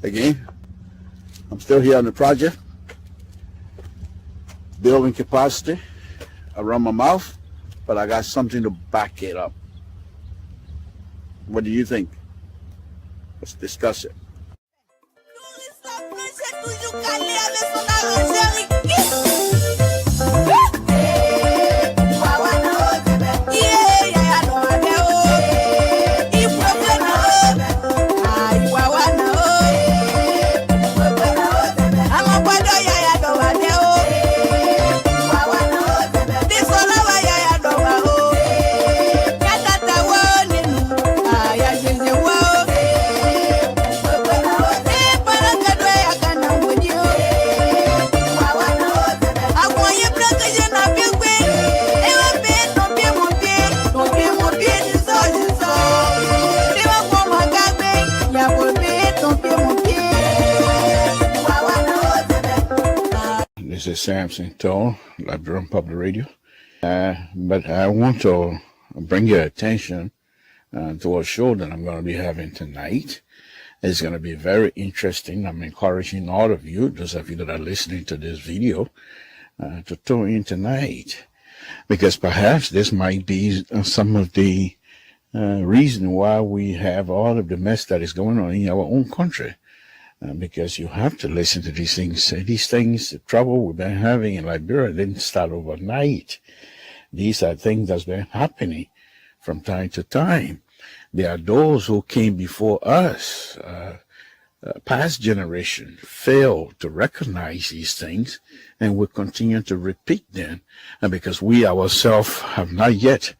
Again, I'm still here on the project, building capacity around my mouth, but I got something to back it up. What do you think? Let's discuss it. This is Samson Toll, Liberian Public Radio. But I want to bring your attention to a show that I'm going to be having tonight. It's going to be very interesting. I'm encouraging all of you, those of you that are listening to this video, to tune in tonight, because perhaps this might be some of the reason why we have all of the mess that is going on in our own country. Because you have to listen to these things. These things, the trouble we've been having in Liberia didn't start overnight. These are things that's been happening from time to time. There are those who came before us, past generation, failed to recognize these things, and will continue to repeat them, because we ourselves have not yet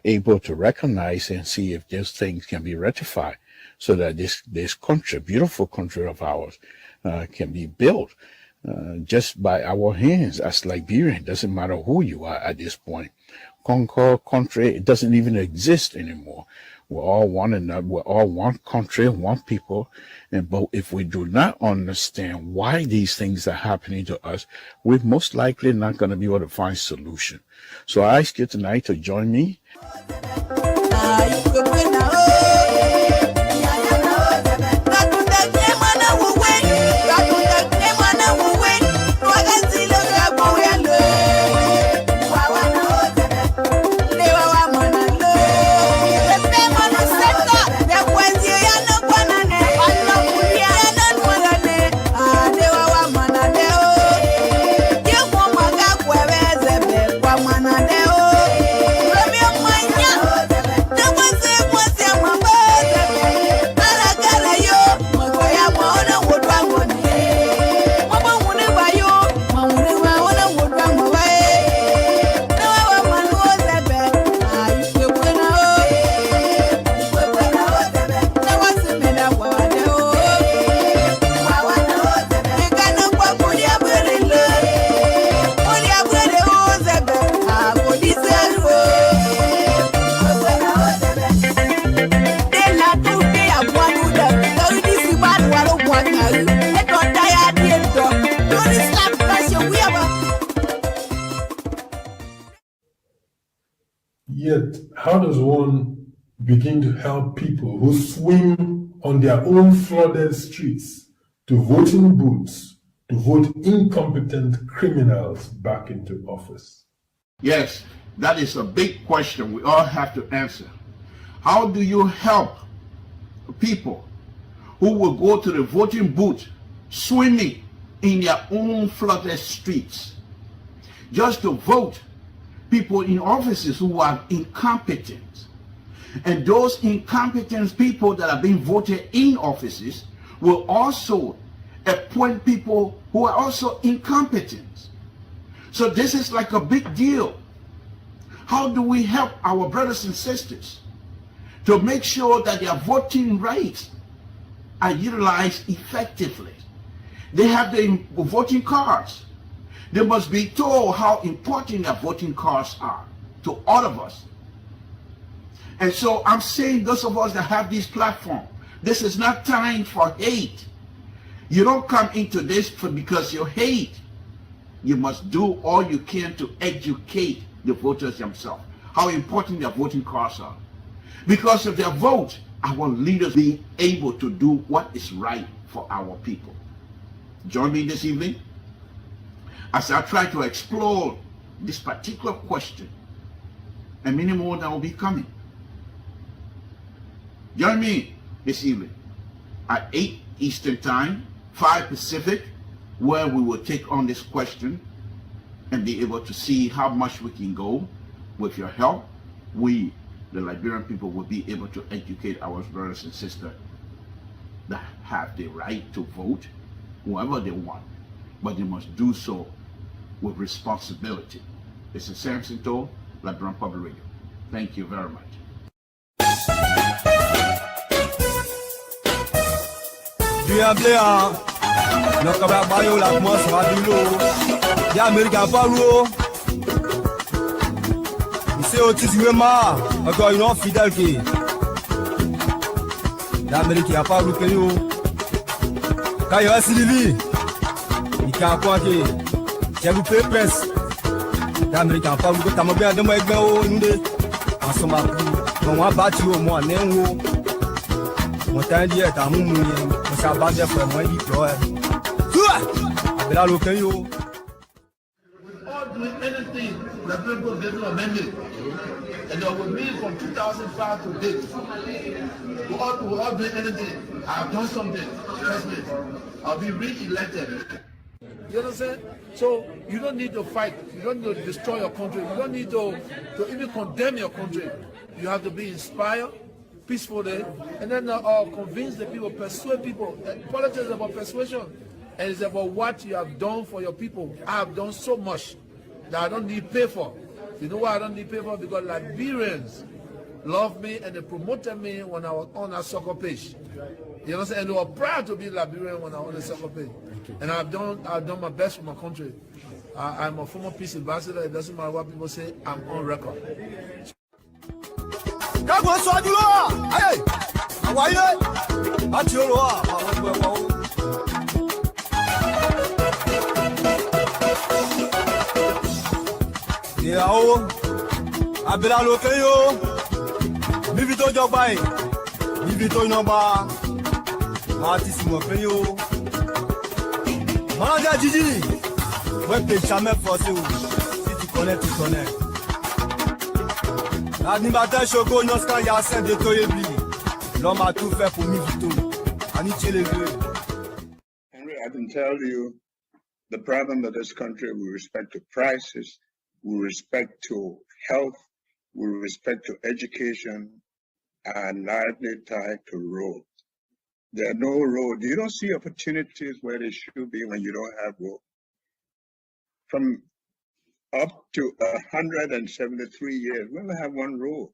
able to recognize and see if these things can be rectified, so that this country, beautiful country of ours, can be built just by our hands as Liberians. Doesn't matter who you are at this point. Concord country, it doesn't even exist anymore. We're all one another. We're all one country, one people. But if we do not understand why these things are happening to us, we're most likely not going to be able to find solution. So I ask you tonight to join me. Yet, how does one begin to help people who swim on their own flooded streets to voting booths to vote incompetent criminals back into office? Yes, that is a big question we all have to answer. How do you help people who will go to the voting booth swimming in their own flooded streets just to vote people in offices who are incompetent? And those incompetent people that are being voted in offices will also appoint people who are also incompetent. So this is like a big deal. How do we help our brothers and sisters to make sure that their voting rights are utilized effectively? They have the voting cards. They must be told how important their voting cards are to all of us. And so I'm saying, those of us that have this platform, this is not time for hate. You don't come into this because you hate. You must do all you can to educate the voters themselves, how important their voting cards are. Because of their vote, our leaders be able to do what is right for our people. Join me this evening as I try to explore this particular question and many more that will be coming. Join me this evening at 8 Eastern Time, 5 Pacific, where we will take on this question and be able to see how much we can go. With your help, we, the Liberian people, will be able to educate our brothers and sisters that have the right to vote whoever they want, but they must do so with responsibility. This is Samson Toll, Liberian Public Radio. Thank you very much. C'est autissement, encore une autre fidèle qui l'Amérique n'a pas loupé nous. Quand il reste Sylvie, il a quoi qui j'ai loupé presse. L'Amérique n'a pas loupé, t'as bien de moi avec nous en somme on va battre au moins néo. Mon temps dit est à mon ça va bien pour moi il pleure. Là loupé yo. Doing anything that people get to amend it. And with me from 2005 to date, we're all doing anything. I've done something. Trust me. I'll be re-elected. You understand? So you don't need to fight. You don't need to destroy your country. You don't need to even condemn your country. You have to be inspired, peacefully, and then convince the people, persuade people. Politics is about persuasion. And it's about what you have done for your people. I have done so much that I don't need pay for. You know why I don't need pay for? Because Liberians love me and they promoted me when I was on a soccer page. You understand? And they were proud to be Liberian when I was on the soccer page. And I've done my best for my country. I'm a former peace ambassador. It doesn't matter what people say. I'm on record. Yao, abela lokeyo, bivito jobai, bivito inamba, artiste mo peyo. Manager Gigi, ouais que jamais forcé ou si tu connais tu connais. L'animateur Choco Noscan Yassin de Toyebi, l'homme a tout fait pour Mivito, Aniche les vieux. Henry, I can tell you the problem of this country with respect to prices, with respect to health, with respect to education, and largely tied to roads. There are no roads. You don't see opportunities where they should be when you don't have roads. From up to 173 years, we only have one road.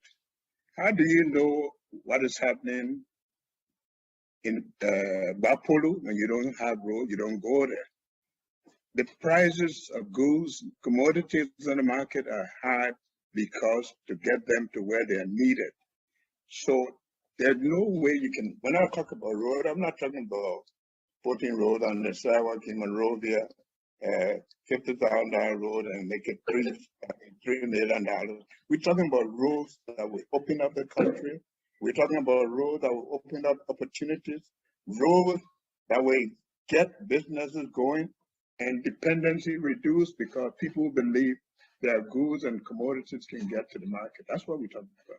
How do you know what is happening in Bapolu when you don't have road? You don't go there. The prices of goods, commodities on the market are high because to get them to where they are needed. So there's no way you can, when I talk about road, I'm not talking about putting road on the sidewalk in Monrovia, $50,000 road and make it $3 million. We're talking about roads that will open up the country. We're talking about roads that will open up opportunities, roads that will get businesses going and dependency reduced because people believe their goods and commodities can get to the market. That's what we're talking about.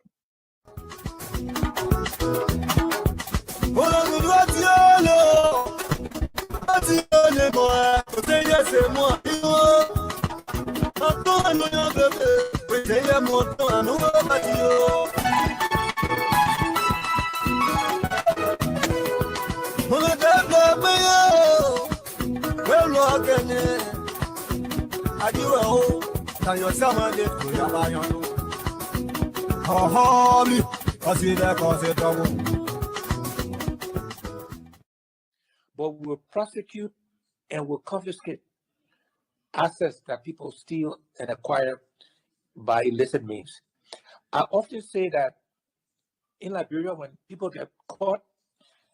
But we will prosecute and will confiscate assets that people steal and acquire by illicit means. I often say that in Liberia, when people get caught,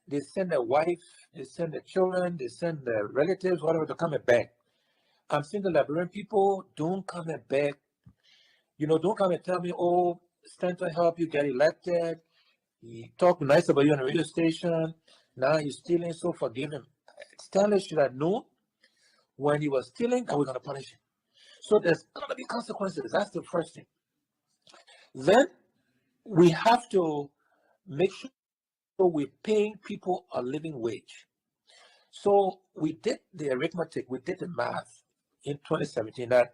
they send their wife, they send their children, they send their relatives, whatever, to come and beg. I'm saying the Liberian people, don't come and beg. You know, don't come and tell me, oh, stand to help you get elected. He talk nice about you on the radio station. Now he's stealing, so forgive him. Stanley should have known when he was stealing that we're going to punish him. So there's going to be consequences. That's the first thing. Then we have to make sure we're paying people a living wage. So we did the arithmetic, we did the math in 2017 that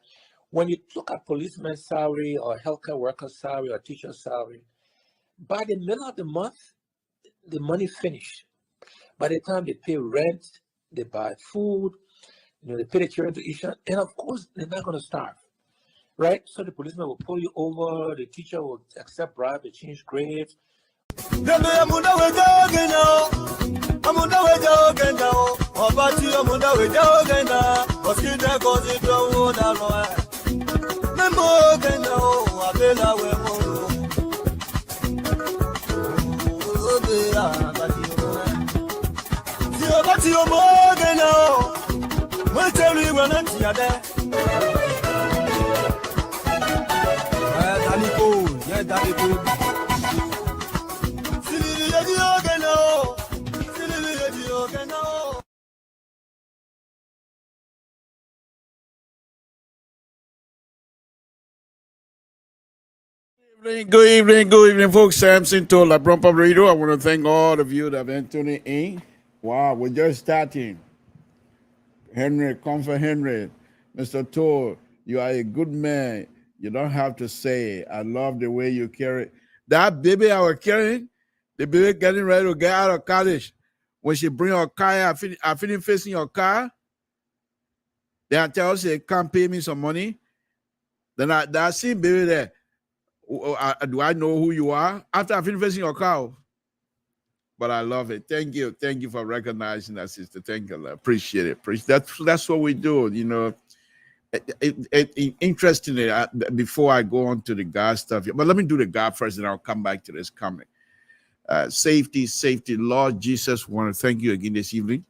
when you look at policeman's salary or healthcare worker's salary or teacher's salary, by the middle of the month, the money finished. By the time they pay rent, they buy food, they pay the children tuition, and of course, they're not going to starve, right? So the policeman will pull you over, the teacher will accept bribe, they change grades. Good evening, folks. Samson to LPR Radio. I want to thank all of you that have been tuning in. Wow, we're just starting. Henry, Comfort Henry, Mr. Toll, you are a good man. You don't have to say it. I love the way you carry that baby I was carrying. The baby getting ready to get out of college. When she bring her car, I finish facing your car. Then I tell her, say, can't pay me some money. Then I see baby there. Do I know who you are? After I finish facing your car. But I love it. Thank you. Thank you for recognizing that, sister. Thank you. I appreciate it. That's what we do, you know. Interestingly, before I go on to the God stuff, but let me do the God first, and I'll come back to this comment. Safety. Lord Jesus, we want to thank you again this evening.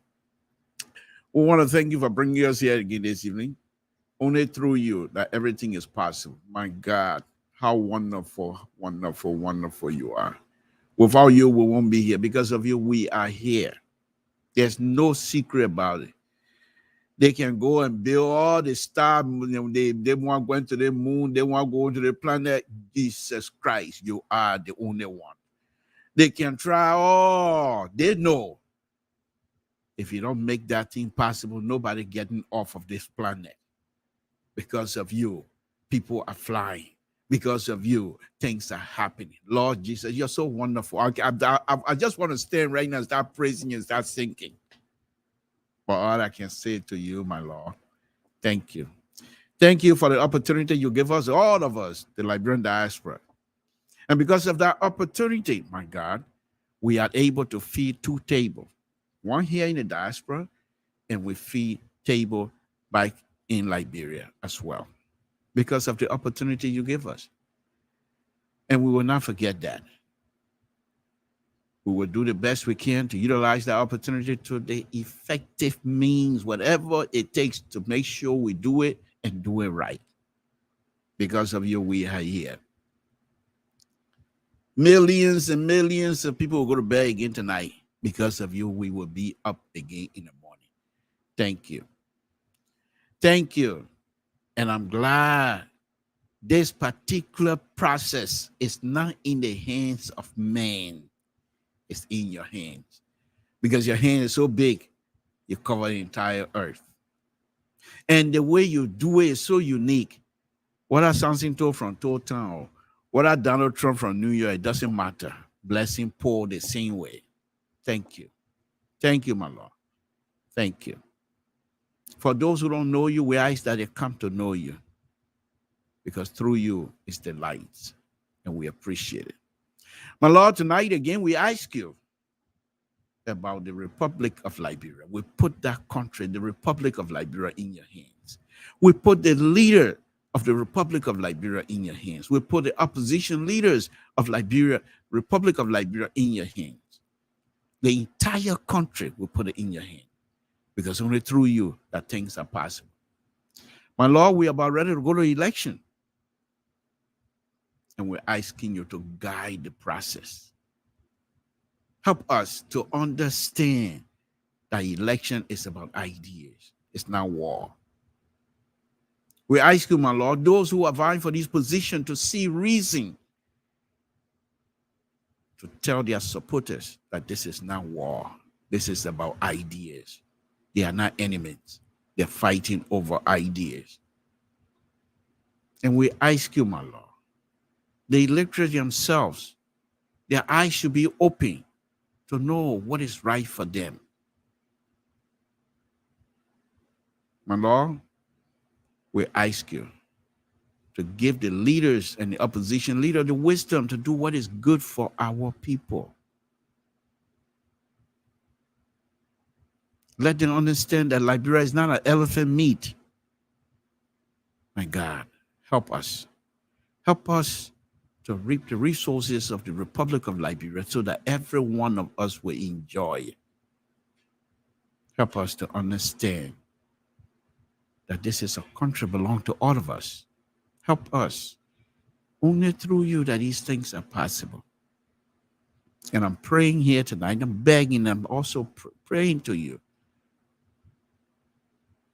We want to thank you for bringing us here again this evening. Only through you that everything is possible. My God, how wonderful you are. Without you, we won't be here. Because of you, we are here. There's no secret about it. They can go and build all the stars. They want to go into the moon. They want to go into the planet. Jesus Christ, you are the only one. They can try all. They know. If you don't make that thing possible, nobody getting off of this planet. Because of you, people are flying. Because of you, things are happening. Lord Jesus, you're so wonderful. I just want to stand right now and start praising you and start singing. But all I can say to you, my Lord, thank you. Thank you for the opportunity you give us, all of us, the Liberian diaspora. And because of that opportunity, my God, we are able to feed 2 tables. One here in the diaspora, and we feed table back in Liberia as well. Because of the opportunity you give us. And we will not forget that. We will do the best we can to utilize that opportunity to the effective means, whatever it takes to make sure we do it and do it right. Because of you, we are here. Millions and millions of people will go to bed again tonight. Because of you, we will be up again in the morning. Thank you. Thank you. And I'm glad this particular process is not in the hands of man. It's in your hands. Because your hand is so big, you cover the entire earth. And the way you do it is so unique. Whether Samson told from Town, whether Donald Trump from New York, it doesn't matter. Blessing Paul the same way. Thank you. Thank you, my Lord. Thank you. For those who don't know you, we ask that they come to know you. Because through you is the light. And we appreciate it. My Lord, tonight again, we ask you about the Republic of Liberia. We put that country, the Republic of Liberia, in your hands. We put the leader of the Republic of Liberia in your hands. We put the opposition leaders of Liberia, Republic of Liberia, in your hands. The entire country, we put it in your hand. Because only through you that things are possible. My Lord, we are about ready to go to election. And we're asking you to guide the process. Help us to understand that election is about ideas. It's not war. We ask you, my Lord, those who are vying for this position to see reason to tell their supporters that this is not war. This is about ideas. They are not enemies. They're fighting over ideas. And we ask you, my Lord, the electorate themselves, their eyes should be open to know what is right for them. My Lord, we ask you to give the leaders and the opposition leader the wisdom to do what is good for our people. Let them understand that Liberia is not an elephant meat. My God, help us. Help us to reap the resources of the Republic of Liberia so that every one of us will enjoy it. Help us to understand that this is a country belong to all of us. Help us. Only through you that these things are possible. And I'm praying here tonight. I'm begging. I'm also praying to you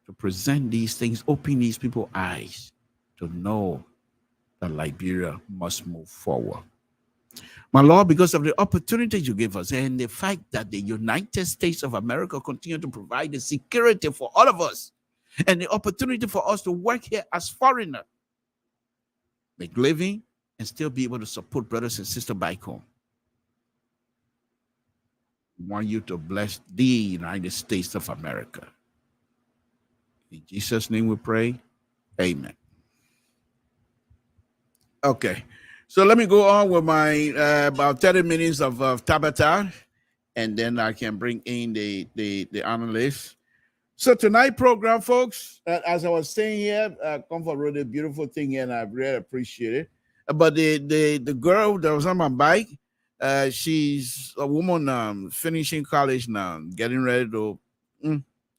to present these things, open these people's eyes to know that Liberia must move forward. My Lord, because of the opportunities you give us and the fact that the United States of America continue to provide the security for all of us and the opportunity for us to work here as foreigners, make living, and still be able to support brothers and sisters back home. We want you to bless the United States of America. In Jesus' name we pray. Amen. Okay. So let me go on with my about 30 minutes of Tabata, and then I can bring in the analysts. So tonight program, folks, as I was saying here, Comfort wrote a beautiful thing here, and I really appreciate it. But the girl that was on my bike, she's a woman finishing college now, getting ready to.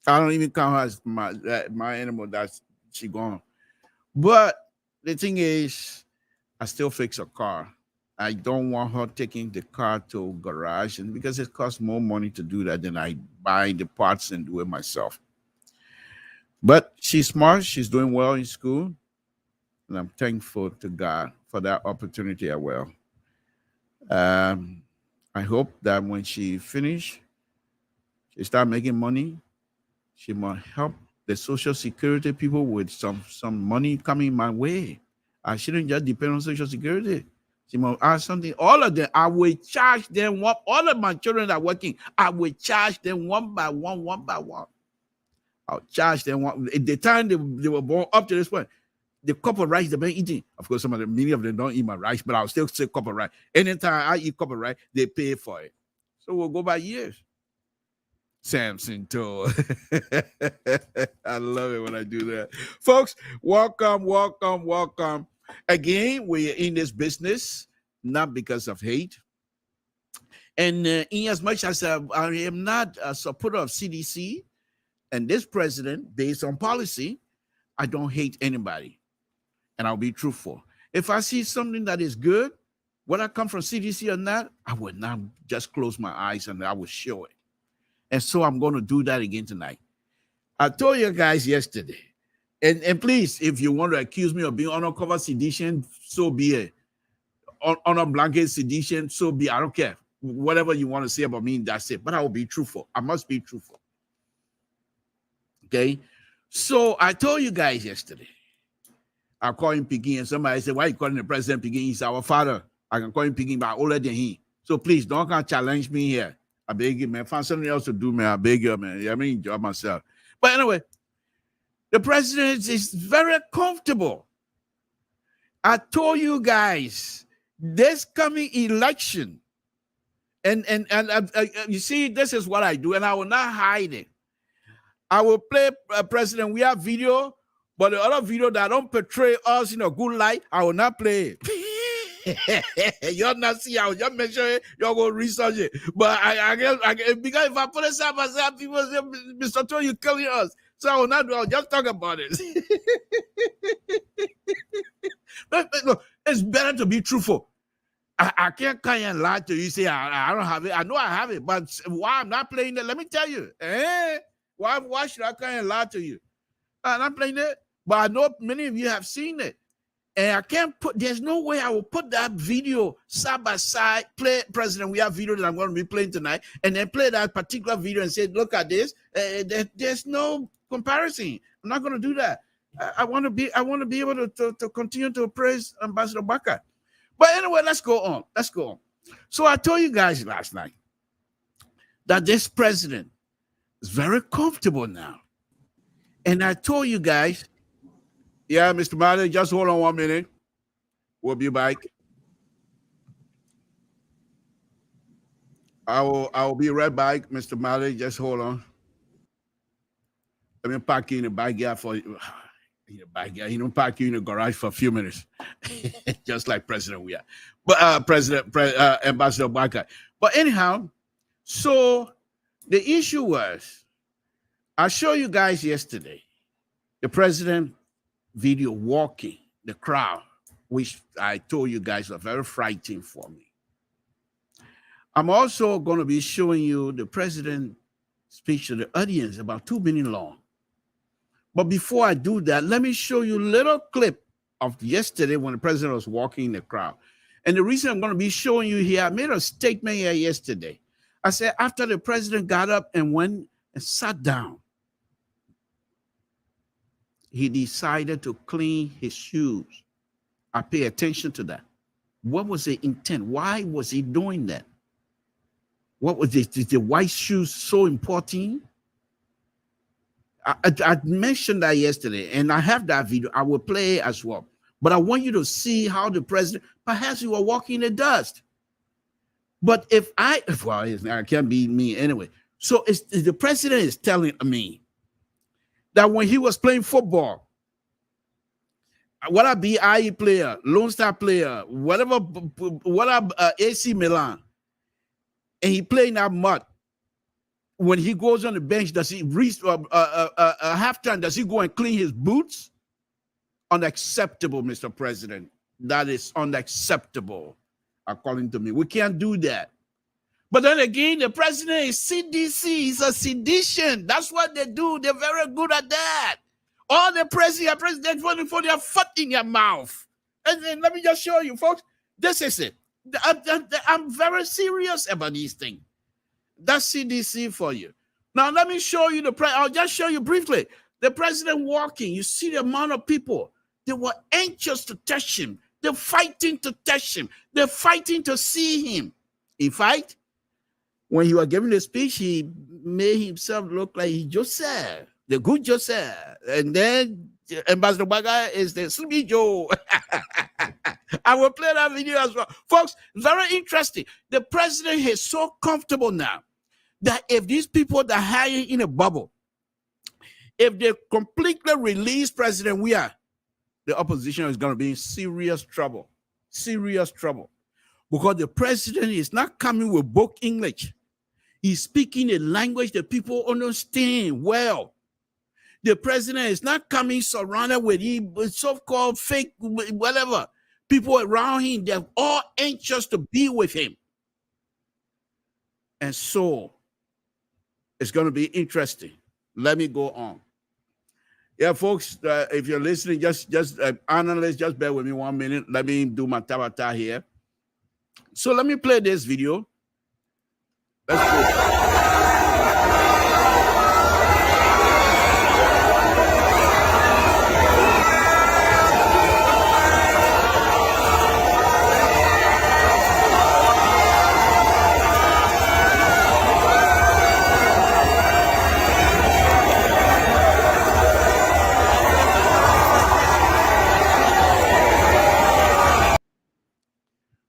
I don't even count her as my animal. That's she gone. But the thing is, I still fix a car. I don't want her taking the car to a garage, and because it costs more money to do that than I buy the parts and do it myself. But she's smart. She's doing well in school, and I'm thankful to God for that opportunity as well. I hope that when she finish, she start making money. She might help the Social Security people with some money coming my way. I shouldn't just depend on Social Security. She might ask something. All of them, I will charge them one. All of my children are working. I will charge them one by one. I'll charge them one. At the time they were born up to this point, the cup of rice they've been eating. Of course, many of them don't eat my rice, but I'll still say cup of rice. Anytime I eat cup of rice, they pay for it. So we'll go by years. Samson too. I love it when I do that. Folks, welcome. Again, we're in this business, not because of hate. And in as much as I am not a supporter of CDC and this president based on policy, I don't hate anybody. And I'll be truthful. If I see something that is good, whether I come from CDC or not, I will not just close my eyes and I will show it. And so I'm going to do that again tonight. I told you guys yesterday, and please, if you want to accuse me of being undercover sedition, so be it. Honor blanket sedition, so be it. I don't care. Whatever you want to say about me, that's it. But I will be truthful. I must be truthful. Okay? So I told you guys yesterday, I call him Piggy, and somebody said, why are you calling the president Piggy? He's our father. I can call him Piggy, but I'm older than him. So please, don't come challenge me here. I beg you, man. Find something else to do, man. I beg you, man. I mean, enjoy myself. But anyway, the president is very comfortable. I told you guys, this coming election, and you see, this is what I do, and I will not hide it. I will play president. We have video, but the other video that don't portray us in a good light, I will not play it. Y'all not see, I will just make sure y'all go research it. But I guess because if I put it side by side, people say, Mr. Tony, you're killing us. So I will not do. I'll just talk about it. But look, it's better to be truthful. I can't come and lie to you. Say I don't have it. I know I have it, but why I'm not playing it? Let me tell you. Why should I come and lie to you? I'm not playing it, but I know many of you have seen it, and I can't put. There's no way I will put that video side by side. Play President We Have video that I'm going to be playing tonight, and then play that particular video and say, "Look at this." There's no comparison. I'm not going to do that. I want to be able to continue to praise Ambassador Baka. But anyway, let's go on. So I told you guys last night that this president is very comfortable now. And I told you guys, yeah, Mr. Marley, just hold on 1 minute. We'll be back. I will be right back, Mr. Marley. Just hold on. Let me park you in the backyard for you. In the backyard, you don't park you in the garage for a few minutes, just like President we are, but Ambassador Baka. But anyhow, so the issue was, I showed you guys yesterday the president video walking the crowd, which I told you guys are very frightening for me. I'm also going to be showing you the president's speech to the audience, about 2 minutes long. But before I do that, let me show you a little clip of yesterday when the president was walking in the crowd. And the reason I'm going to be showing you here, I made a statement here yesterday. I said, after the president got up and went and sat down, he decided to clean his shoes. I pay attention to that. What was the intent? Why was he doing that? What was the white shoes so important? I mentioned that yesterday, and I have that video. I will play it as well. But I want you to see how the president, perhaps you were walking in the dust. But it can't be me anyway. So the president is telling me that when he was playing football, whether be IE player, Lone Star player, whatever AC Milan, and he playing that mud, when he goes on the bench, does he reach halftime? Does he go and clean his boots? Unacceptable, Mr. President. That is unacceptable, according to me. We can't do that. But then again, the president is CDC. He's a sedition. That's what they do. They're very good at that. All the president voting for their foot in your mouth. And then let me just show you, folks. This is it. I'm very serious about these things. That's CDC for you. Now, let me show you I'll just show you briefly. The president walking, you see the amount of people. They were anxious to touch him. They're fighting to touch him. They're fighting to see him. In fact, when he was giving the speech, he made himself look like Joseph, the good Joseph. And then Ambassador Baga is the Sleepy Joe. I will play that video as well. Folks, very interesting. The president is so comfortable now that if these people that hide in a bubble, if they completely release President Weah, the opposition is going to be in serious trouble. Serious trouble. Because the president is not coming with book English. He's speaking a language that people understand well. The president is not coming surrounded with so-called fake whatever. People around him, they're all anxious to be with him. And so it's going to be interesting. Let me go on. Yeah, folks, if you're listening, just analysts, just bear with me 1 minute. Let me do my tabata here. So let me play this video. Let's go.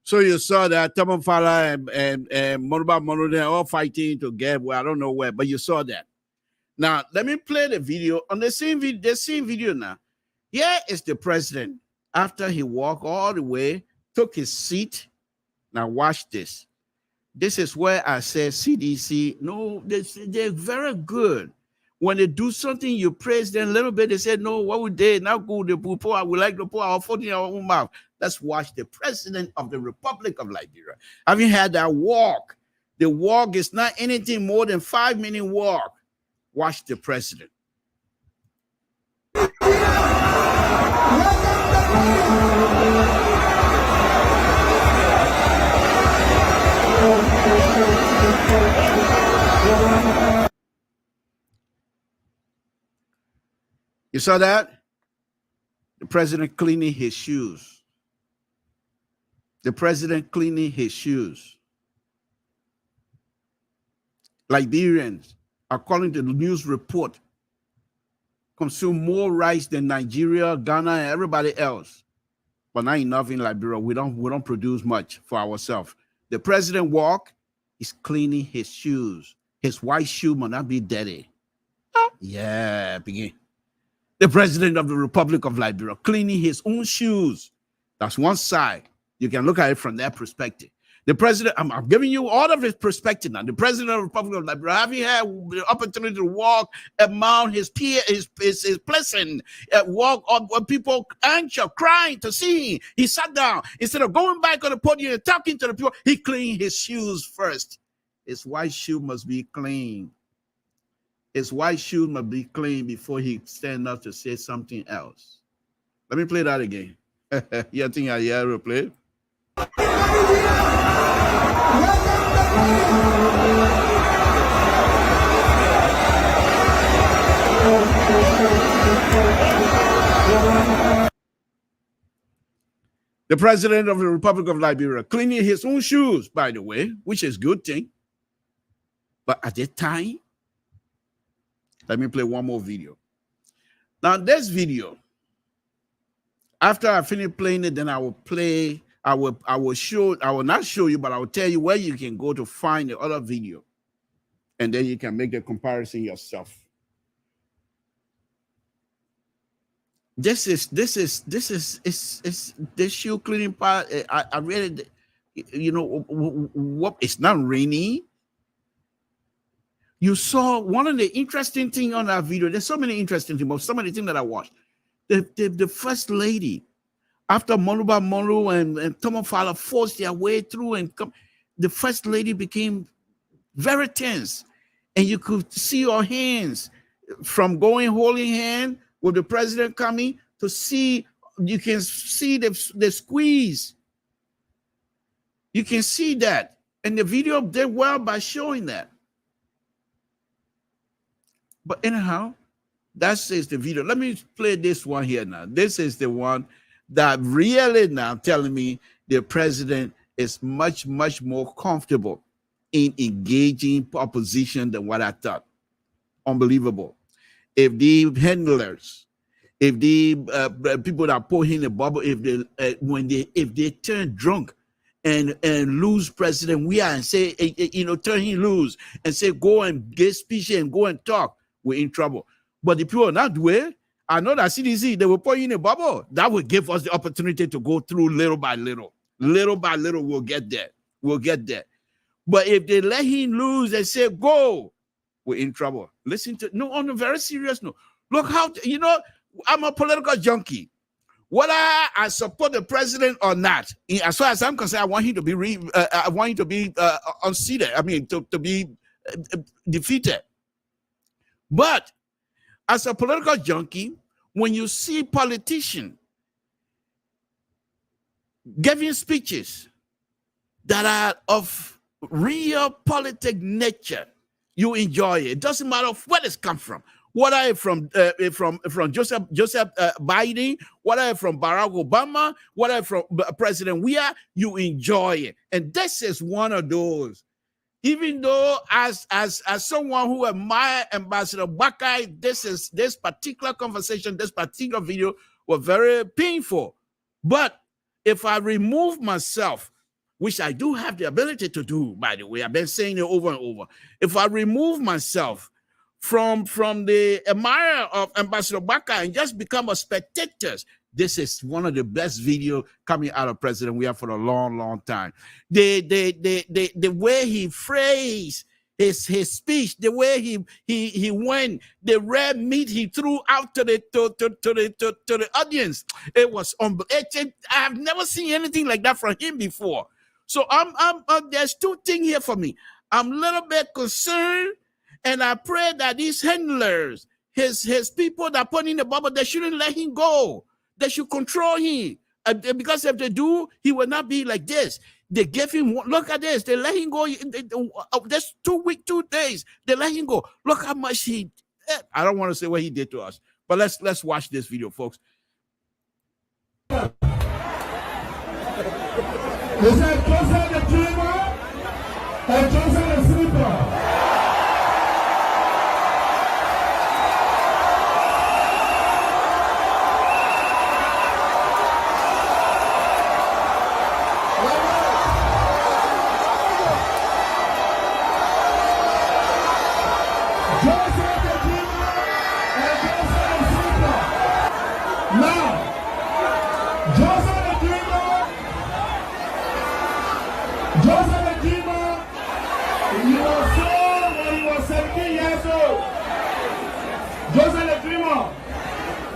So you saw that Tamafala and Moruba Mono, they're all fighting to get where I don't know where, but you saw that. Now let me play the video on the same video now. Here is the president after he walked all the way, took his seat. Now watch this. This is where I said CDC. No, they're very good. When they do something, you praise them a little bit. They say, no, what we did, not good. The poor, we like the poor, our foot in our own mouth. Let's watch the president of the Republic of Liberia. Have you had that walk? The walk is not anything more than 5-minute walk. Watch the president. You saw that? The president cleaning his shoes. The president cleaning his shoes. Liberians, according to the news report, consume more rice than Nigeria, Ghana, and everybody else. But not enough in Liberia. We don't produce much for ourselves. The president walk, he's cleaning his shoes. His white shoe must not be dirty. Yeah, begin. The president of the Republic of Liberia cleaning his own shoes. That's one side. You can look at it from that perspective. The president, I'm giving you all of his perspective now. The president of the Republic of Liberia, have you had the opportunity to walk among his peers, his pleasant, walk on people anxious, crying to see him? He sat down. Instead of going back on the podium and talking to the people, he cleaned his shoes first. His white shoe must be clean. His white shoe must be clean before he stand up to say something else. Let me play that again. You think I ever play? The president of the Republic of Liberia cleaning his own shoes, by the way, which is a good thing. But at that time, let me play one more video. Now, this video, after I finish playing it, then I will play. I will not show you, but I will tell you where you can go to find the other video, and then you can make the comparison yourself. This shoe cleaning part. I really, what? It's not rainy. You saw one of the interesting things on that video. There's so many interesting things, but some of the things that I watched. The first lady, after Moluba Molu and Tomofala forced their way through and come, the first lady became very tense. And you could see her hands from going holding hand with the president coming to see, you can see the squeeze. You can see that. And the video did well by showing that. But anyhow, that is the video. Let me play this one here now. This is the one that really now telling me the president is much, much more comfortable in engaging opposition than what I thought. Unbelievable. If the handlers, if the people that put in the bubble, if they turn drunk and lose President Weah and say, turn him loose and say, go and get speech and go and talk, we're in trouble. But the people are not doing. I know that CDC, they will put in a bubble. That will give us the opportunity to go through little by little. Little by little, we'll get there. We'll get there. But if they let him lose and say, go, we're in trouble. Listen to, no, on a very serious note. Look how, I'm a political junkie. Whether I support the president or not, as far as I'm concerned, I want him to be unseated. I mean, to be defeated. But as a political junkie, when you see politicians giving speeches that are of real politic nature, you enjoy it. It doesn't matter where it's come from. Whether from Joseph Biden, whether from Barack Obama, whether from President Weah, you enjoy it. And this is one of those. Even though as someone who admires Ambassador Buckeye, this particular conversation, this particular video was very painful. But if I remove myself, which I do have the ability to do, by the way, I've been saying it over and over. If I remove myself from the admirer of Ambassador Buckeye and just become a spectator, this is one of the best videos coming out of President Weah for a long, long time. The way he phrased his speech, the way he went, the red meat he threw out to the audience. It was unbelievable. I've never seen anything like that from him before. So there's two things here for me. I'm a little bit concerned, and I pray that these handlers, his people that put in the bubble, they shouldn't let him go. They should control him. Because if they do, he will not be like this. They gave him, look at this. They let him go. That's 2 weeks, 2 days. They let him go. Look how much he did. I don't want to say what he did to us, but let's watch this video, folks. Is that Joseph the dreamer or Joseph the sleeper?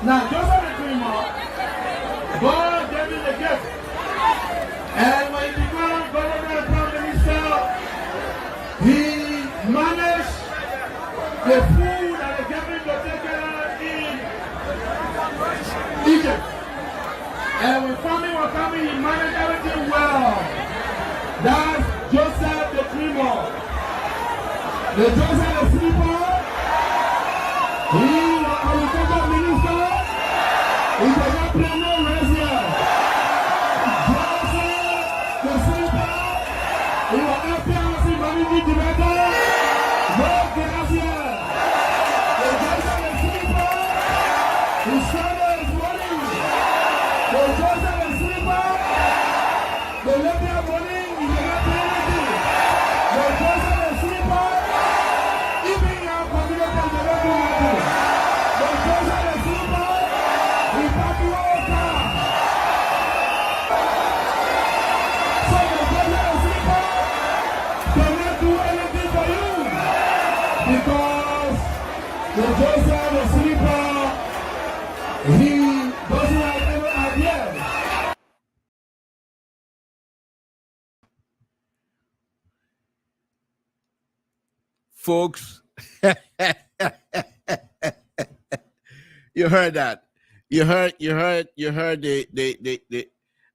Now, Joseph the dreamer, God gave him the gift. And when he became governor and prime minister, he managed the food that they gave him to take care in Egypt. And when famine was coming, he managed everything well. That's Joseph the dreamer. The Joseph the sleeper, he was agriculture minister. He does not play no race here. Joseph the sleeper, he was LPR-TV managing director. No gas here. The Joseph the sleeper, his father is running. The Joseph the sleeper, the LPR money, he does not pay anything. The Joseph the sleeper, even your community does not do nothing. The Joseph the sleeper, he back you over. So the Joseph the sleeper cannot do anything for you because the Joseph the sleeper, he doesn't have any ideas. Folks, you heard that. You heard the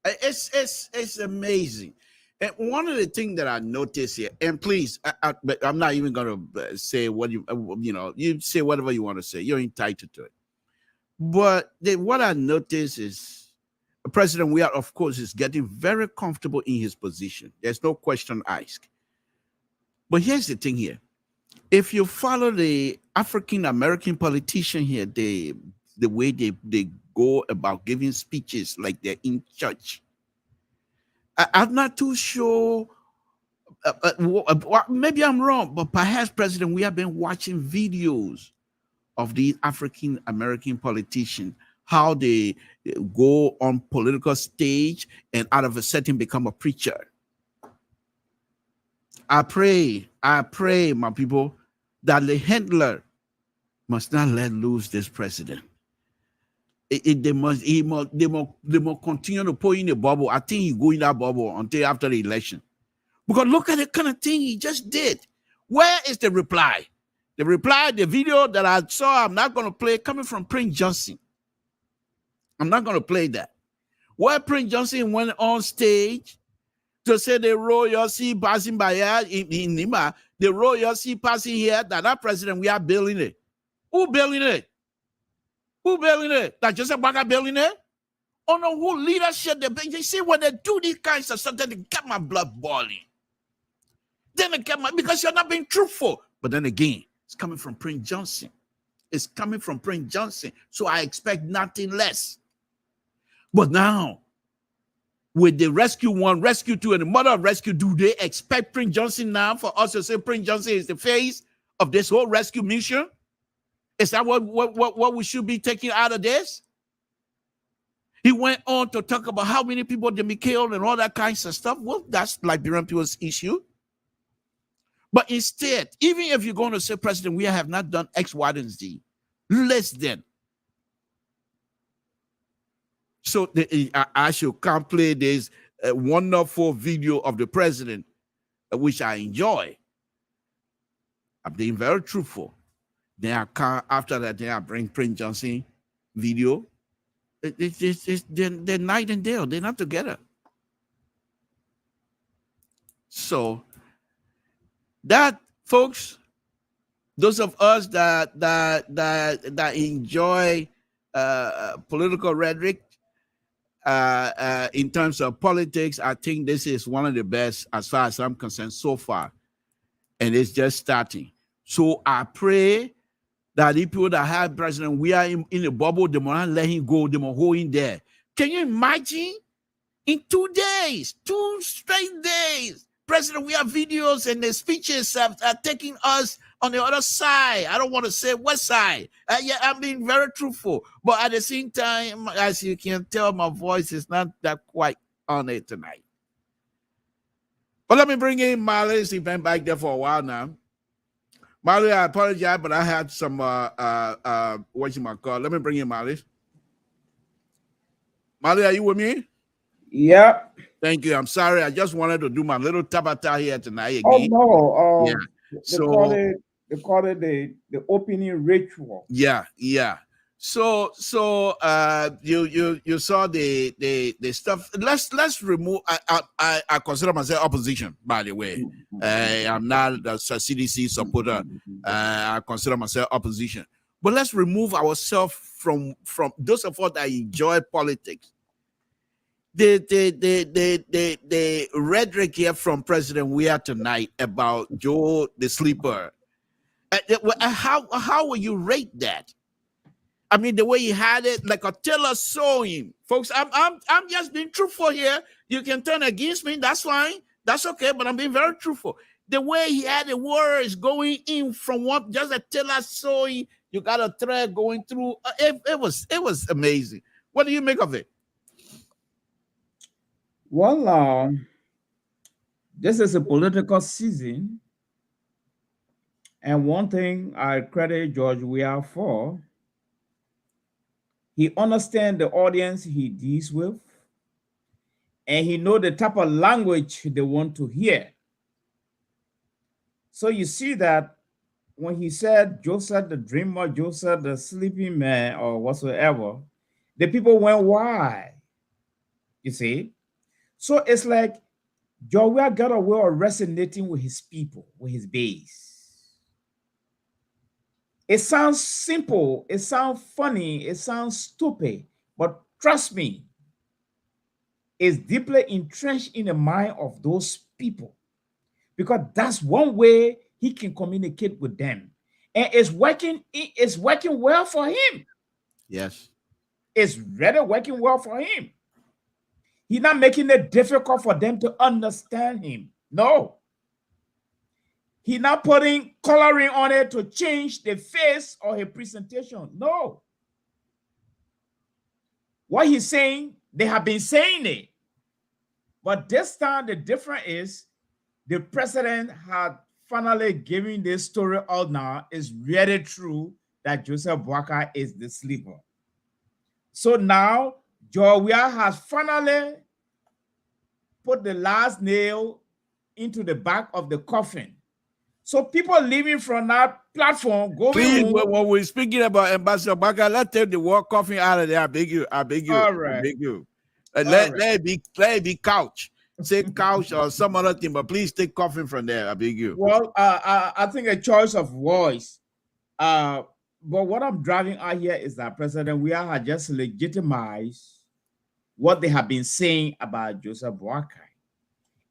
it's amazing. And one of the things that I noticed here, and please, I'm not even going to say what you say whatever you want to say. You're entitled to it. But what I noticed is President Weah, of course, is getting very comfortable in his position. There's no question asked. But here's the thing here. If you follow the African-American politician here, the way they go about giving speeches like they're in church, I'm not too sure. Maybe I'm wrong, but perhaps, President, we have been watching videos of these African-American politicians, how they go on political stage and out of a setting become a preacher. I pray, my people, that the handler must not let loose this president. They must continue to put in the bubble. I think he go in that bubble until after the election. Because look at the kind of thing he just did. Where is the reply? The reply, the video that I saw, I'm not going to play, coming from Prince Johnson. I'm not going to play that. Where Prince Johnson went on stage to say the royalty passing by here in Nima, the royalty passing here, that president, we are building it. Who building it? Who building it? That Joseph Baga building it? Oh no, who leadership? They see when they do these kinds of stuff, then they get my blood boiling. Then they get because you're not being truthful. But then again, it's coming from Prince Johnson. It's coming from Prince Johnson. So I expect nothing less. But now, with the Rescue 1, Rescue 2, and the mother of Rescue, do they expect Prince Johnson now for us to say Prince Johnson is the face of this whole rescue mission? Is that what we should be taking out of this? He went on to talk about how many people they be killed and all that kinds of stuff. Well, that's Liberian people's issue. But instead, even if you're going to say, President, we have not done X, Y, and Z, less than. So I should come play this wonderful video of the president, which I enjoy. I'm being very truthful. Then I come after that. Then I bring Prince Johnson video. They're night and day. They're not together. So that, folks, those of us that enjoy political rhetoric in terms of politics, I think this is one of the best as far as I'm concerned so far, and it's just starting. So I pray that the people that have president, we are in a bubble, they will not let him go, they will hold him there. Can you imagine? In 2 days, 2 straight days, President, we have videos and the speeches are taking us on the other side. I don't want to say what side. Yeah, I'm being very truthful. But at the same time, as you can tell, my voice is not that quite on it tonight. But let me bring in Marley. He's been back there for a while now. Marley, I apologize, but I had some, what you might call. Let me bring in Marley. Marley, are you with me? Yeah. Thank you. I'm sorry. I just wanted to do my little tabata here tonight Oh again. no. Yeah. They call it the opening ritual. Yeah. So you saw the stuff. Let's remove. I consider myself opposition, by the way. I'm not a CDC supporter. I consider myself opposition. But let's remove ourselves from those of us that enjoy politics. The rhetoric here from President Weah tonight about Joe the Sleeper. How will you rate that? I mean, the way he had it, like a tailor sewing, folks. I'm just being truthful here. You can turn against me. That's fine. That's okay. But I'm being very truthful. The way he had the words going in from one, just a tailor sewing. You got a thread going through. It was amazing. What do you make of it? Well, this is a political season, and one thing I credit George Weah for, he understands the audience he deals with, and he knows the type of language they want to hear. So you see that when he said Joseph the dreamer, Joseph the sleeping man, or whatsoever, the people went, why? You see? So it's like George Weah got a way of resonating with his people, with his base. It sounds simple, it sounds funny, it sounds stupid, but trust me, it's deeply entrenched in the mind of those people, because that's one way he can communicate with them, and it's working well for him. Yes, it's really working well for him. He's not making it difficult for them to understand him. No. He's not putting coloring on it to change the face or his presentation. No. What he's saying, they have been saying it. But this time, the difference is the president had finally given this story out now. It's really true that Joseph Boakai is the sleeper. So now, George Weah has finally put the last nail into the back of the coffin. So people leaving from that platform, going please, home. when we're speaking about Ambassador Boakai, let's take the word coffin out of there. I beg you. All right. I beg you. Let it be couch. Say couch or some other thing, but please take coffin from there. I beg you. Well, I think a choice of voice. But what I'm driving out here is that President Weah had just legitimized what they have been saying about Joseph Boakai.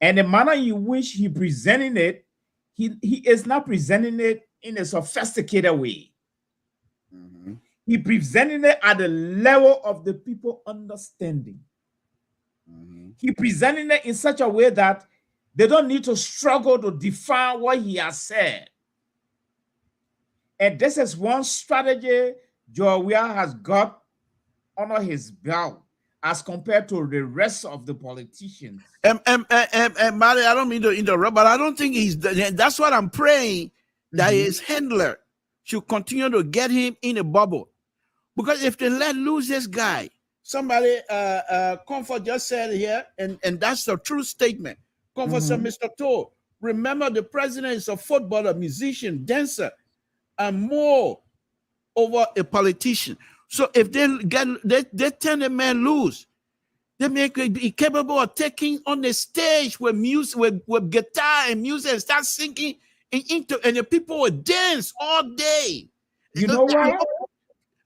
And the manner in which he presenting it, he is not presenting it in a sophisticated way. Mm-hmm. He presenting it at the level of the people understanding. Mm-hmm. He presenting it in such a way that they don't need to struggle to define what he has said. And this is one strategy George Weah has got under his belt. as compared to the rest of the politicians. Mary, I don't mean to interrupt, but I don't think that's what I'm praying, that his handler should continue to get him in a bubble. Because if they let loose this guy, somebody, Comfort just said here, and that's the true statement. Comfort said, Mr. Toll, remember the president is a footballer, musician, dancer, and more over a politician. So if they turn the man loose, they make him be capable of taking on the stage with music, with guitar and music, and start singing and the people will dance all day. You know why?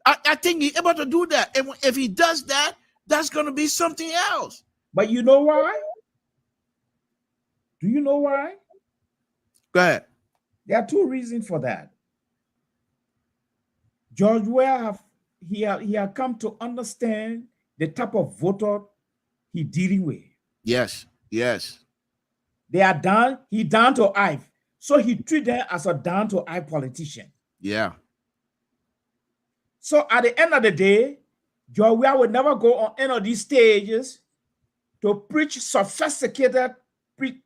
I think he's able to do that. And if he does that, that's going to be something else. But you know why? Do you know why? Go ahead. There are two reasons for that. George Weah he have come to understand the type of voter he dealing with. Yes, yes. They are down, he down to earth. So he treat them as a down to earth politician. Yeah. So at the end of the day, George Weah will never go on any of these stages to preach sophisticated,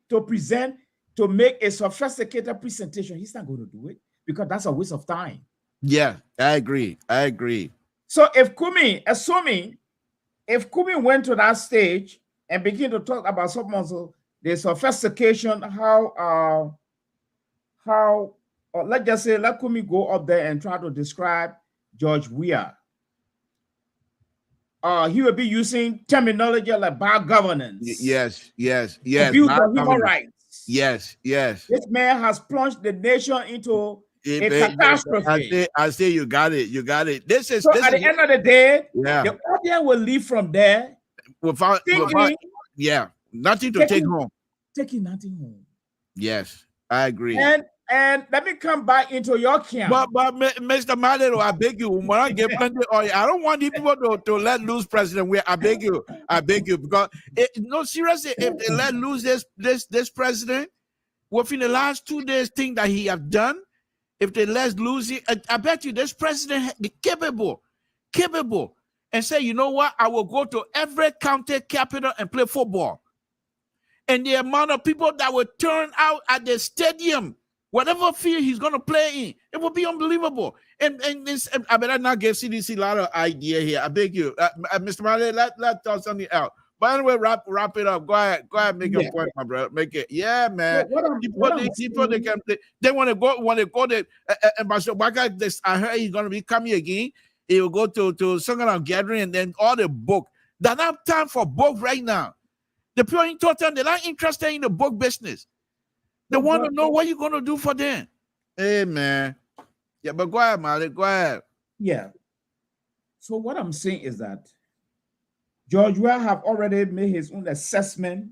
to make a sophisticated presentation. He's not going to do it because that's a waste of time. Yeah, I agree. So if Kumi went to that stage and began to talk about the sophistication, let's just say, let Kumi go up there and try to describe George Weah. He will be using terminology like bad governance. Yes. Abuse of human rights. Yes. This man has plunged the nation into a catastrophe. I say you got it. At the end of the day, the audience will leave from there without nothing to take home. Taking nothing home. Yes, I agree. And let me come back into your camp. But Mr. Madero, I beg you, when I get plenty oil, I don't want these people to let loose President Weah. I beg you, because seriously, if they let loose this president within the last 2 days, thing that he have done, if they let loose it, I bet you this president is capable, and say, you know what, I will go to every county capital and play football, and the amount of people that will turn out at the stadium, whatever field he's going to play in, it will be unbelievable. And I better not give CDC a lot of idea here. I beg you, Mr. Marley, let's talk something out. But anyway, wrap it up. Go ahead, make your point, my brother. Make it, man. They want to go to Ambassador Baka. I heard he's going to be coming again. He will go to some kind of gathering, and then all the book. They don't have time for book right now. The people in total, they're not interested in the book business. They want to know what you're going to do for them. Hey, man. Yeah, but go ahead, Malik. Go ahead. Yeah. So what I'm saying is that George Weah have already made his own assessment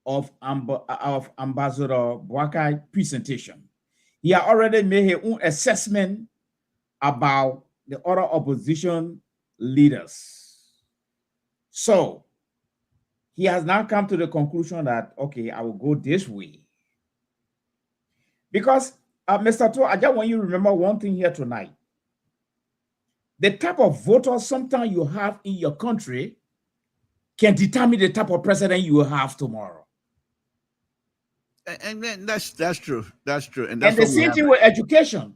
of Ambassador Boakai's presentation. He had already made his own assessment about the other opposition leaders. So he has now come to the conclusion that, okay, I will go this way. Because, Mr. To, I just want you to remember one thing here tonight. The type of voters sometimes you have in your country can determine the type of president you will have tomorrow. And that's true. That's true. And the same thing with education.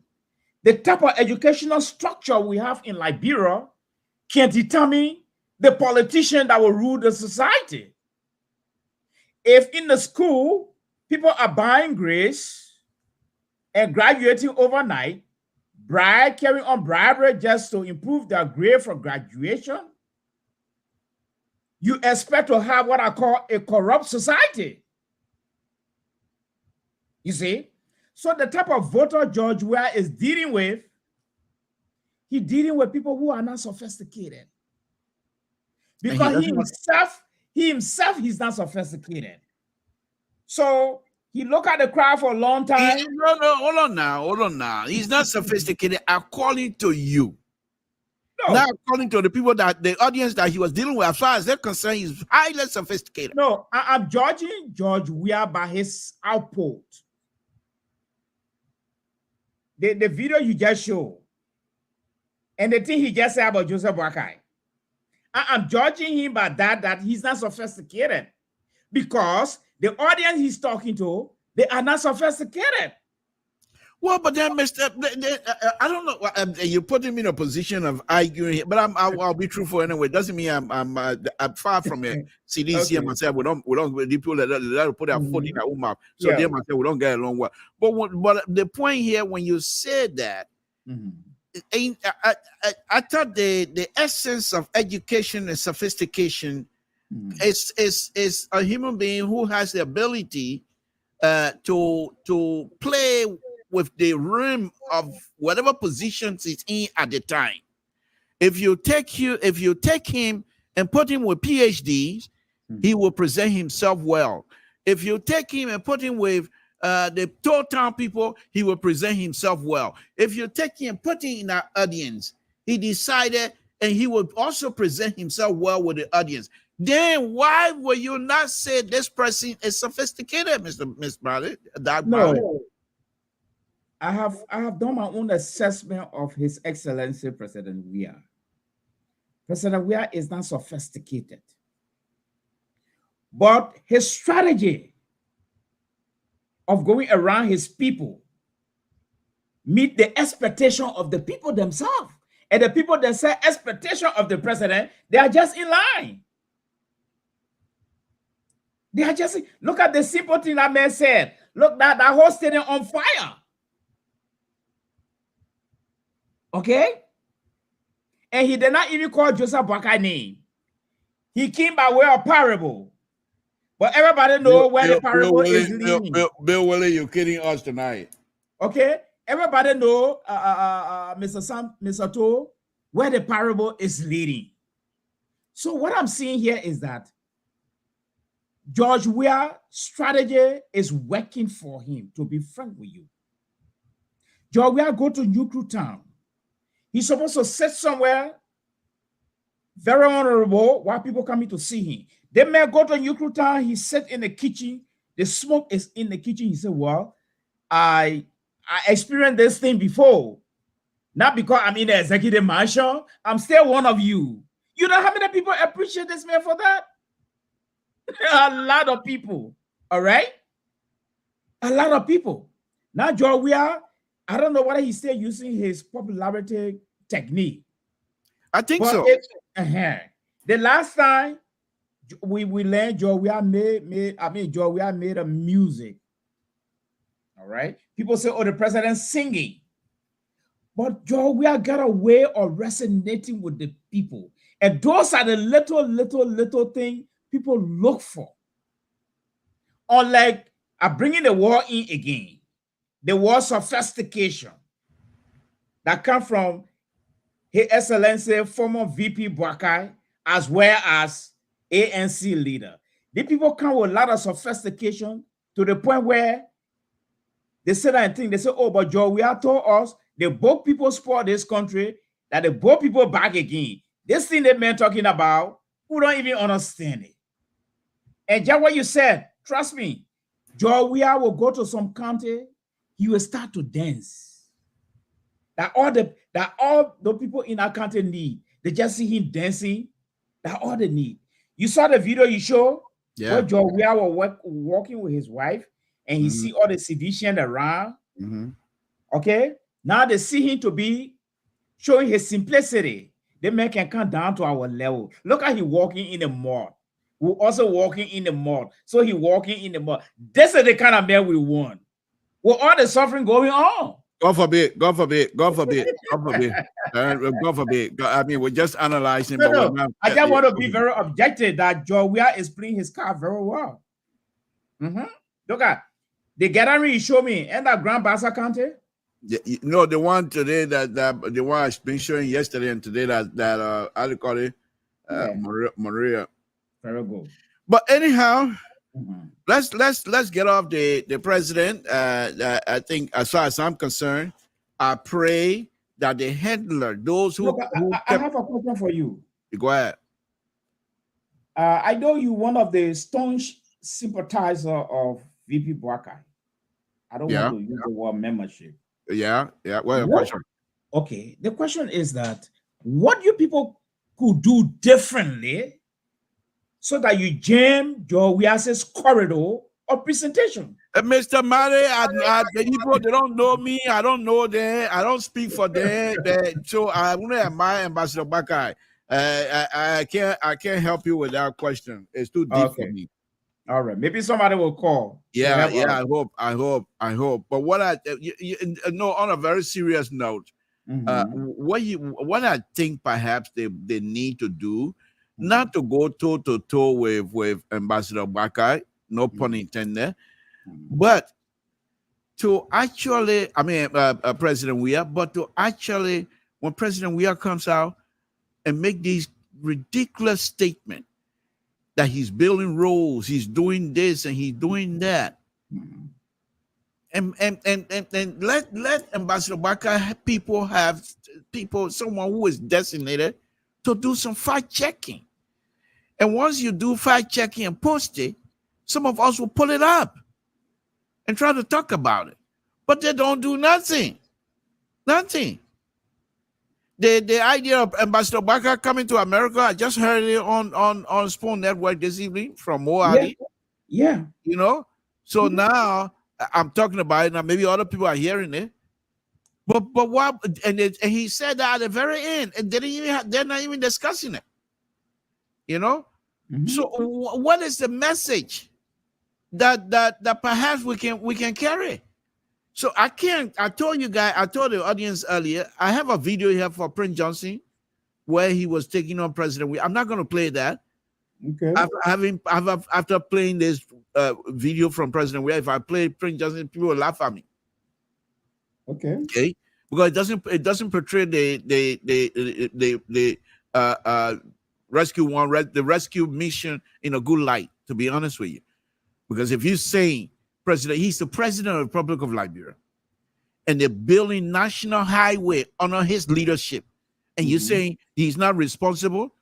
The type of educational structure we have in Liberia can determine the politician that will rule the society. If in the school, people are buying grades and graduating overnight, carrying on bribery just to improve their grade for graduation, you expect to have what I call a corrupt society. You see? So the type of voter George Weah is dealing with, he's dealing with people who are not sophisticated. Because he himself, he's not sophisticated. So he looked at the crowd for a long time. No, hold on now. He's not sophisticated according to you. No. Not according to the people the audience that he was dealing with. As far as they're concerned, he's highly sophisticated. No, I'm judging George Weah by his output. The video you just showed, and the thing he just said about Joseph Boakai, I'm judging him by that he's not sophisticated, because the audience he's talking to, they are not sophisticated. Well, but then, Mr. I don't know. You put him in a position of arguing, but I'll be truthful anyway. Doesn't mean I'm far from it. CDC and myself, we don't the people that put their foot in their own mouth. So they myself, we don't get along well. But the point here, when you said that, I thought the essence of education and sophistication is a human being who has the ability to play with the rim of whatever positions he's in at the time. If you take him and put him with PhDs, he will present himself well. If you take him and put him with the town people, he will present himself well. If you take him and put him in our audience, he decided, and he will also present himself well with the audience. Then why will you not say this person is sophisticated, Miss Bradley? No, I have done my own assessment of His Excellency President Weah. President Weah is not sophisticated, but his strategy of going around his people meet the expectation of the people themselves, and the people that say expectation of the president, they are just in line. They are just, look at the simple thing that man said. Look, that whole stadium on fire. Okay? And he did not even call Joseph Boakai name. He came by way of parable. But everybody knows where the parable is leading. Bill Willie, you're kidding us tonight. Okay? Everybody knows, Mr. To, where the parable is leading. So what I'm seeing here is that George Weah's strategy is working for him, to be frank with you. George Weah go to Nuclear Town. He's supposed to sit somewhere very honorable while people coming to see him. They may go to Nuclear Town, he sit in the kitchen, the smoke is in the kitchen. He said, well, I experienced this thing before. Not because I'm in the executive mansion, I'm still one of you. You know how many people appreciate this man for that? A lot of people, all right? A lot of people. Now, George Weah, I don't know whether he's still using his popularity technique. I think so. The last time we learned George Weah George Weah made a music. All right? People say, oh, the president's singing. But George Weah got a way of resonating with the people. And those are the little things people look for. Unlike bringing the war in again, the war sophistication that come from His Excellency former VP Boakai as well as ANC leader. The people come with a lot of sophistication to the point where they say that thing. They say, oh, but George Weah told us the both people spoil this country, that the both people back again. This thing that man talking about, who don't even understand it. And just what you said, trust me, George Weah will go to some country, he will start to dance. That all the people in our country need. They just see him dancing. That's all they need. You saw the video you showed where George Weah was walking with his wife, and he see all the sedition around. Okay, now they see him to be showing his simplicity. The man can come down to our level. Look how he walking in the mud. We're also walking in the mud. So he walking in the mud. This is the kind of man we want. With all the suffering going on. God forbid. God forbid. God forbid. God forbid. God forbid. I mean, we're just analyzing. No. I just want to be very objective that George Weah is playing his card very well. Look at the gathering you show me in that Grand Bassa County. No, the one today that the one I've been showing yesterday and today that how do you call it? Maria. Very good. But anyhow, let's get off the president. I think, as far as I'm concerned, I pray that the handler, those who, I have a question for you. Go ahead. I know you one of the staunch sympathizer of VP Boakai. I don't want to use the word membership. Yeah. Well, question. Okay. The question is that what do you people could do differently so that you jam your Wiase's corridor of presentation? Mr. Mare, the people, they don't know me. I don't know them. I don't speak for them. So I want to admire Ambassador Bakai. I can't help you with that question. It's too deep for me. All right. Maybe somebody will call. Yeah. I hope. But what no, on a very serious note, what I think perhaps they need to do, not to go toe to toe with Ambassador Bakai, no pun intended, but to actually, President Weah, but to actually, when President Weah comes out and make these ridiculous statements that he's building roads, he's doing this and he's doing that, and let Ambassador Bakai someone who is designated to do some fact checking. And once you do fact checking and post it, some of us will pull it up and try to talk about it. But they don't do nothing. Nothing. The idea of Ambassador Bakai coming to America, I just heard it on Spoon Network this evening from Mo Ali. Yeah. You know? So now I'm talking about it. Now maybe other people are hearing it. But what? And he said that at the very end, and they're not even discussing it. You know? So what is the message that perhaps we can carry? So I told you guys, I told the audience earlier, I have a video here for Prince Johnson where he was taking on President Weah. I'm not going to play that. Okay. After playing this video from President Weah, if I play Prince Johnson, people will laugh at me. Okay. Okay. Because it doesn't portray the rescue mission in a good light, to be honest with you. Because if you're saying he's the president of the Republic of Liberia, and they're building national highway under his leadership, and you're saying he's not responsible,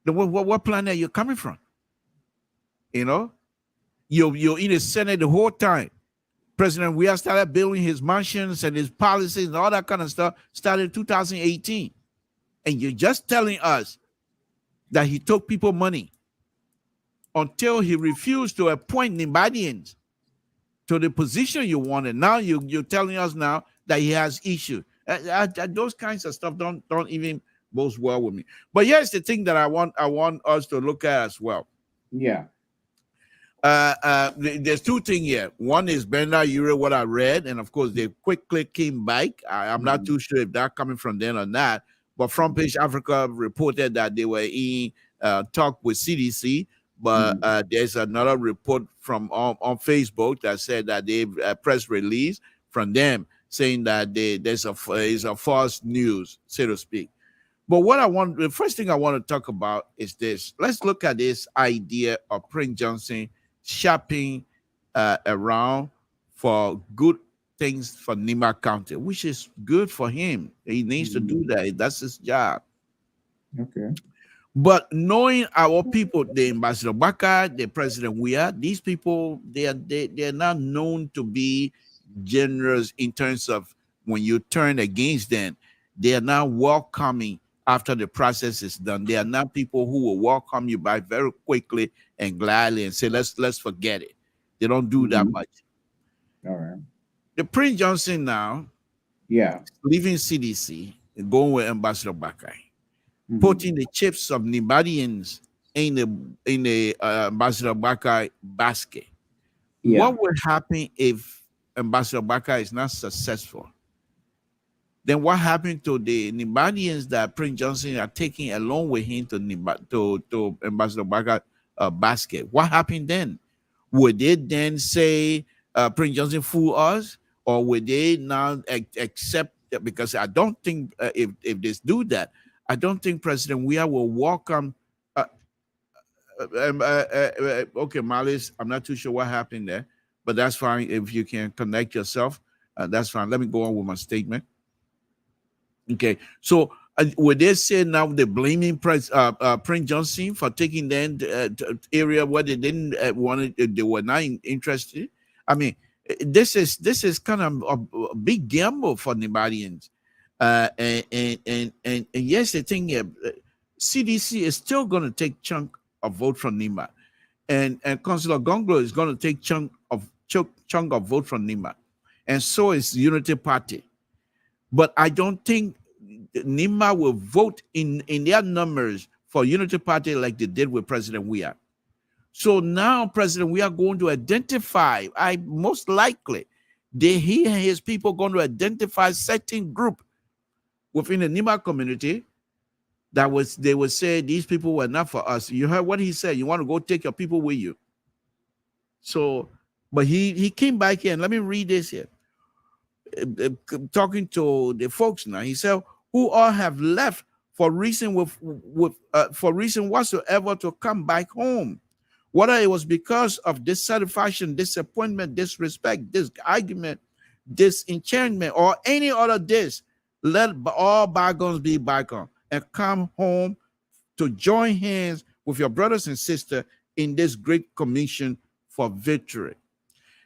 then what planet are you coming from? You know, you're in the Senate the whole time. President Weah started building his mansions and his policies and all that kind of stuff started in 2018. And you're just telling us that he took people money until he refused to appoint Nibadians to the position you wanted. Now you're telling us now that he has issues. Those kinds of stuff don't even both well with me. But here's the thing that I want us to look at as well. Yeah. There's two things here. One is Benda Ure, what I read, and of course they quickly came back. I'm not too sure if that's coming from them or not. But Front Page Africa reported that they were in talk with CDC. But there's another report from on Facebook that said that they press release from them saying that there's a false news, so to speak. But the first thing I want to talk about is this. Let's look at this idea of Prince Johnson shopping around for good things for Nima County, which is good for him. He needs to do that. That's his job. Okay. But knowing our people, the Ambassador Bakai, the President Weah, these people, they're not known to be generous in terms of when you turn against them. They are not welcoming after the process is done. They are not people who will welcome you back very quickly and gladly and say, let's forget it. They don't do that much. All right. The Prince Johnson now, leaving CDC and going with Ambassador Bakai, putting the chips of Nibadians in the Ambassador Bakai basket. What will happen if Ambassador Bakai is not successful? Then what happened to the Nibadians that Prince Johnson are taking along with him to Ambassador Bakai basket? What happened then? Would they then say Prince Johnson fooled us, or would they now accept that? Because I don't think if they do that, I don't think President Weah will welcome. Okay, Malice, I'm not too sure what happened there, but that's fine. If you can connect yourself, that's fine. Let me go on with my statement. Okay, so would they say now they're blaming Prince Johnson for taking them to area where they didn't want it, they were not interested? I mean, this is kind of a big gamble for Nibadians. And yes, the thing here, CDC is still going to take chunk of vote from Nima, and Councillor Gonglo is going to take chunk of vote from Nima, and so is Unity Party. But I don't think Nima will vote in their numbers for Unity Party like they did with President Weah. So now President Weah going to identify, most likely, he and his people going to identify certain group within the Nima community they would say these people were not for us. You heard what he said. You want to go take your people with you. So, but he came back here, and let me read this here. Talking to the folks now, he said, who all have left for reason for reason whatsoever to come back home, whether it was because of dissatisfaction, disappointment, disrespect, this argument, disenchantment, or any other this, let all bygones be bygones, and come home to join hands with your brothers and sisters in this great commission for victory.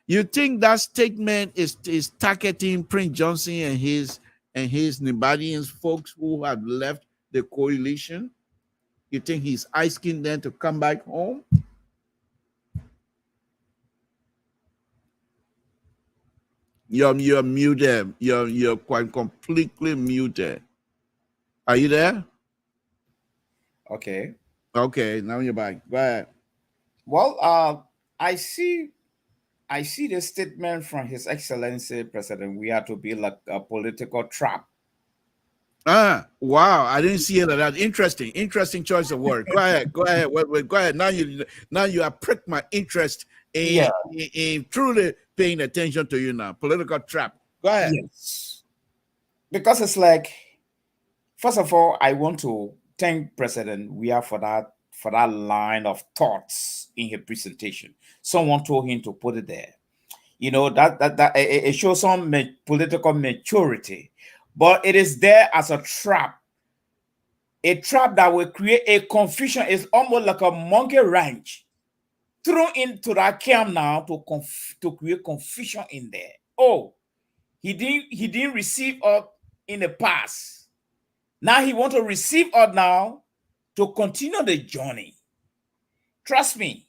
You think that statement is targeting Prince Johnson and his Nibadians folks who have left the coalition? You think he's asking them to come back home? You're muted. You're quite completely muted. Are you there? Okay. Okay, now you're back. Go ahead. Well, I see the statement from His Excellency President Weah to be like a political trap. Wow, I didn't see it like that. Interesting choice of word. Go ahead. Go ahead. Now you have pricked my interest in truly paying attention to you now. Political trap. Go ahead. Yes. Because it's like, first of all, I want to thank President Weah for that line of thoughts in his presentation. Someone told him to put it there. You know, that it shows some political maturity, but it is there as a trap that will create a confusion. It's almost like a monkey wrench thrown into that camp now to create confusion in there. Oh, he didn't receive us in the past. Now he wants to receive us now to continue the journey. Trust me,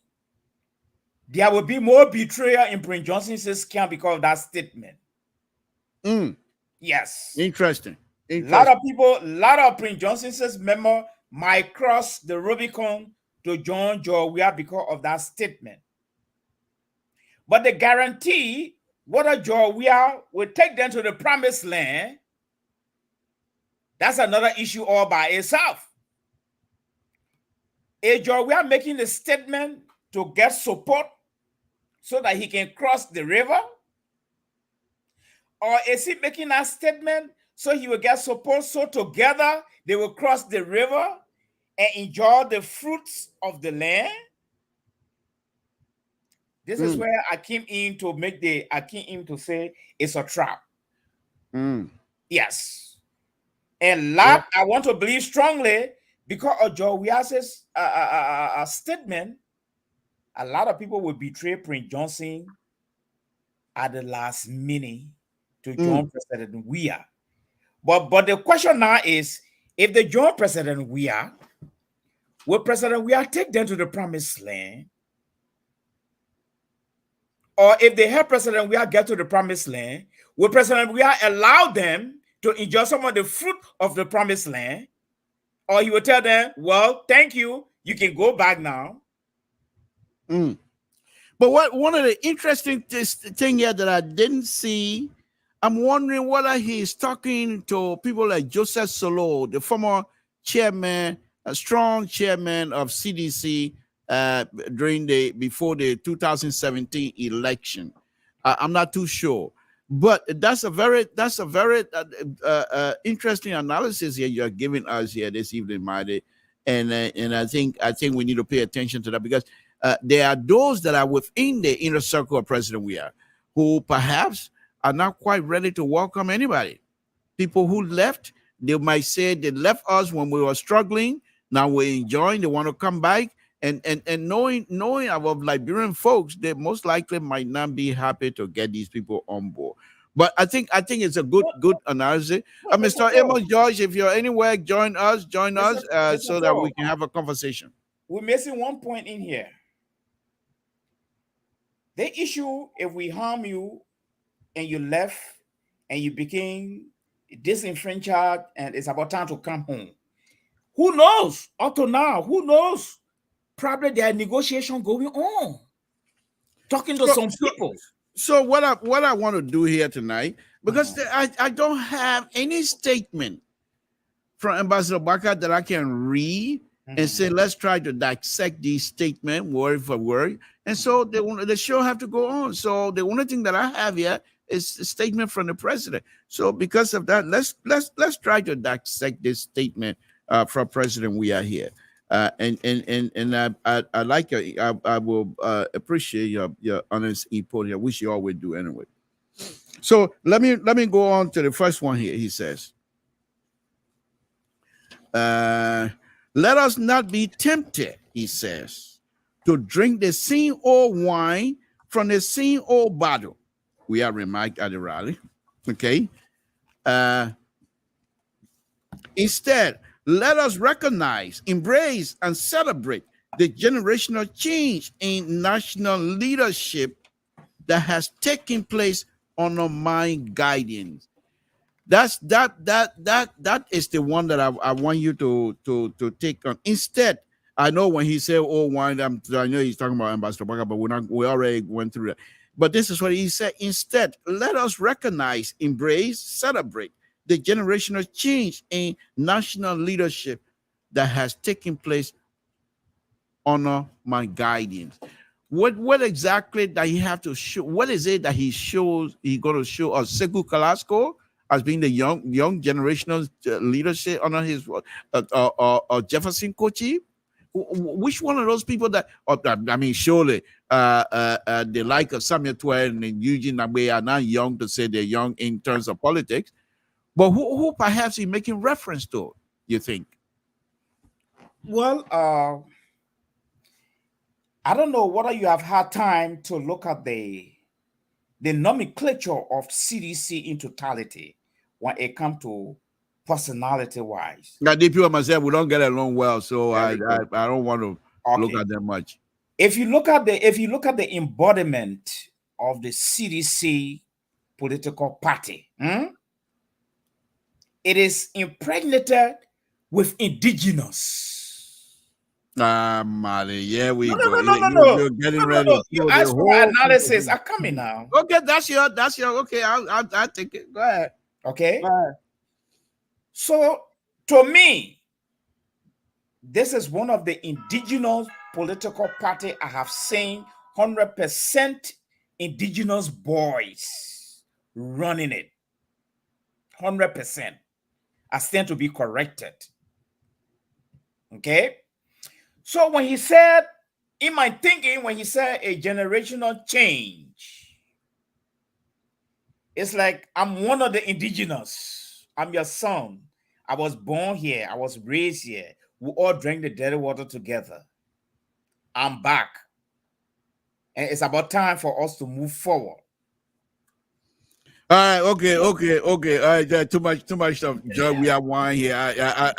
there will be more betrayal in Prince Johnson's camp because of that statement. Yes. Interesting. A lot of Prince Johnson's members might cross the Rubicon to join George Weah because of that statement. But the guarantee whether George Weah will take them to the promised land, that's another issue all by itself. Is George Weah making a statement to get support so that he can cross the river? Or is he making that statement so he will get support so together they will cross the river and enjoy the fruits of the land? This is where I came in to say it's a trap. Yes. And I want to believe strongly because of George Weah's statement, a lot of people will betray Prince Johnson at the last minute to join President Weah. But the question now is, if they join President Weah, will President Weah take them to the promised land? Or if they help President Weah get to the promised land, will President Weah allow them to enjoy some of the fruit of the promised land? Or he will tell them, well, thank you, you can go back now. But one of the interesting thing here that I didn't see, I'm wondering whether he's talking to people like Joseph Solo, the former chairman, a strong chairman of CDC before the 2017 election. I'm not too sure, but that's a very interesting analysis here you're giving us here this evening, Marty, and I think we need to pay attention to that because there are those that are within the inner circle of President Weah who perhaps are not quite ready to welcome anybody. People who left, they might say they left us when we were struggling. Now we're enjoying. They want to come back. And knowing our Liberian folks, they most likely might not be happy to get these people on board. But I think it's a good analysis. Mr. Amos George, if you're anywhere, join us so that we can have a conversation. We're missing one point in here. The issue, if we harm you and you left and you became disenfranchised and it's about time to come home. Who knows? Up to now, who knows? Probably there are negotiations going on. Talking to some people. So what I want to do here tonight, because I don't have any statement from Ambassador Baka that I can read and say, let's try to dissect these statements word for word. And so the show have to go on. So the only thing that I have here is a statement from the president. So because of that, let's try to dissect this statement from President. We are here. And I like I will appreciate your honest input here, which you always do anyway. So let me go on to the first one here. He says, let us not be tempted, he says, to drink the same old wine from the same old bottle. We are remarked at the rally. Okay. Instead, let us recognize, embrace, and celebrate the generational change in national leadership that has taken place under my guidance. That is the one that I want you to take on. Instead, I know when he said "oh wine," I know he's talking about Ambassador Baka, but we already went through that. But this is what he said. Instead, let us recognize, embrace, celebrate the generational change in national leadership that has taken place under my guidance. What exactly that he have to show? What is it that he shows? He's going to show us Sekou Kalasko as being the young generational leadership under his Jefferson Kochi. Which one of those people that? I mean, surely the like of Samuel Twain and Eugene Abe are not young to say they're young in terms of politics. But who perhaps he's making reference to, you think? Well, I don't know whether you have had time to look at the nomenclature of CDC in totality when it comes to personality-wise. Now, the people myself, we don't get along well, so I don't want to look at them much. If you look at the embodiment of the CDC political party, it is impregnated with indigenous. Mali, yeah, we no, go. No, no. You're getting ready. You ask for analysis. I'm coming now. Okay, that's your. Okay, I'll take it. Go ahead. Okay. Go ahead. So, to me, this is one of the indigenous political party I have seen 100% indigenous boys running it. 100%. I stand to be corrected. Okay. So when he said, in my thinking, when he said a generational change, it's like I'm one of the indigenous. I'm your son. I was born here. I was raised here. We all drank the dirty water together. I'm back. And it's about time for us to move forward. All right, okay. All right, too much of jug. We have wine here. I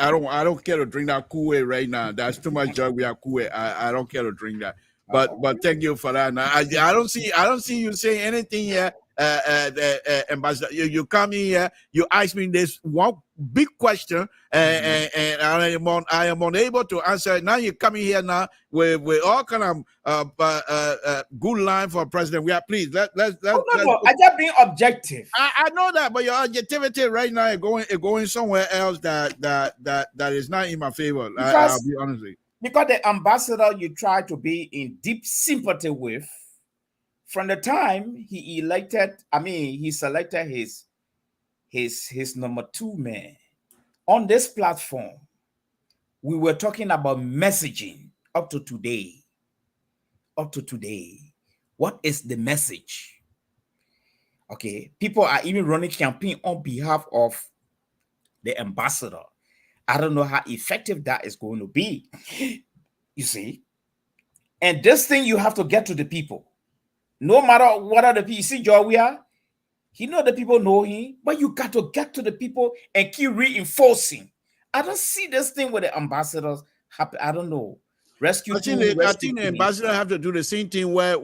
don't care to drink that Kool-Aid right now. That's too much jug. We have Kool-Aid. I don't care to drink that. But thank you for that. Now, I don't see you saying anything here. Ambassador, you come in here. You ask me this one big question, and I am unable to answer it. Now you come in here now with all kind of good line for president. We are pleased. Let's I just being objective. I know that, but your objectivity right now is going somewhere else that is not in my favor. I'll be honest with you. Because the ambassador you try to be in deep sympathy with, from the time he selected his number 2 man on this platform, we were talking about messaging up to today. What is the message? Okay, people are even running campaign on behalf of the ambassador. I don't know how effective that is going to be, you see. And this thing you have to get to the people. No matter what other people, you see, Joe, He know the people know him, but you got to get to the people and keep reinforcing. I don't see this thing with the ambassadors happen. I don't know. Rescue I think two, the, I rescue think the three. ambassador have to do the same thing where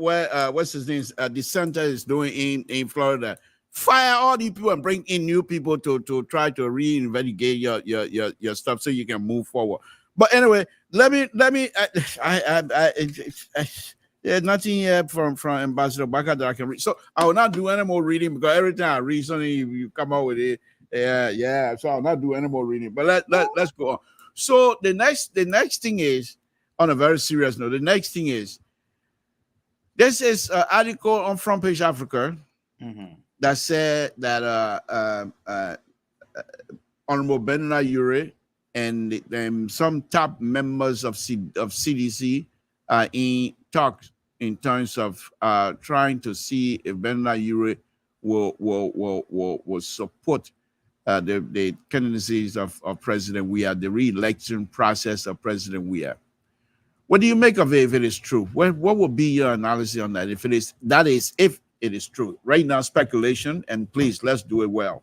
what's his name, the center is doing in Florida. Fire all these people and bring in new people to try to reinvestigate your stuff so you can move forward. But anyway, let me there's nothing here from Ambassador Baka that I can read. So I will not do any more reading because every time I read something, you come out with it. Yeah. So I'll not do any more reading. But let's go on. So the next thing is, on a very serious note, the next thing is, this is an article on Front Page Africa that said that Honorable Benina Ure and some top members of CDC are in talks in terms of trying to see if Benina Ure will support the candidacies of President Weah, the re-election process of President Weah. What do you make of it if it is true? What would be your analysis on that? If it is true. Right now, speculation, and please let's do it well.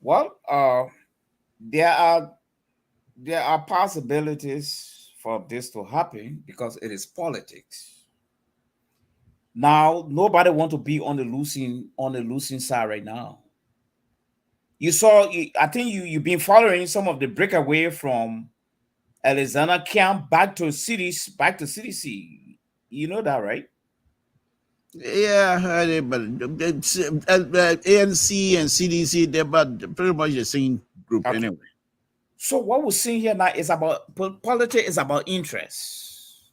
Well, there are possibilities for this to happen because it is politics. Now, nobody want to be on the losing side right now. You saw, I think you've been following some of the breakaway from Alexander Camp back to CDC. You know that, right? Yeah, but ANC and CDC, they're about pretty much the same group anyway. So what we're seeing here now is about politics, is about interest.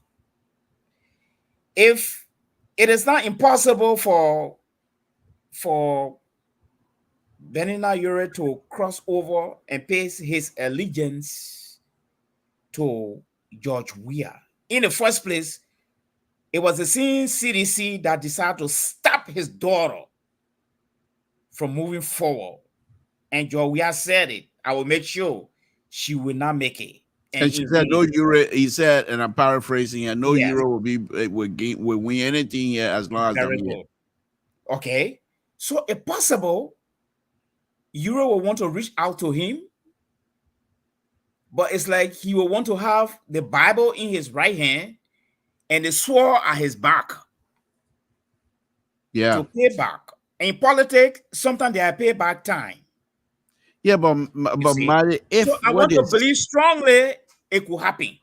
If it is not impossible for Benina Ure to cross over and pay his allegiance to George Weah. In the first place, it was the same CDC that decided to stop his daughter from moving forward. And George Weah said it. I will make sure she will not make it. And she said, "No euro." He said, and I'm paraphrasing here, "No euro will win anything here as long as I'm here." Okay, so if possible, Euro will want to reach out to him, but it's like he will want to have the Bible in his right hand and the sword at his back. Yeah, to pay back. In politics, sometimes they are payback time. Yeah, but Mari, if so I want to believe strongly it could happen.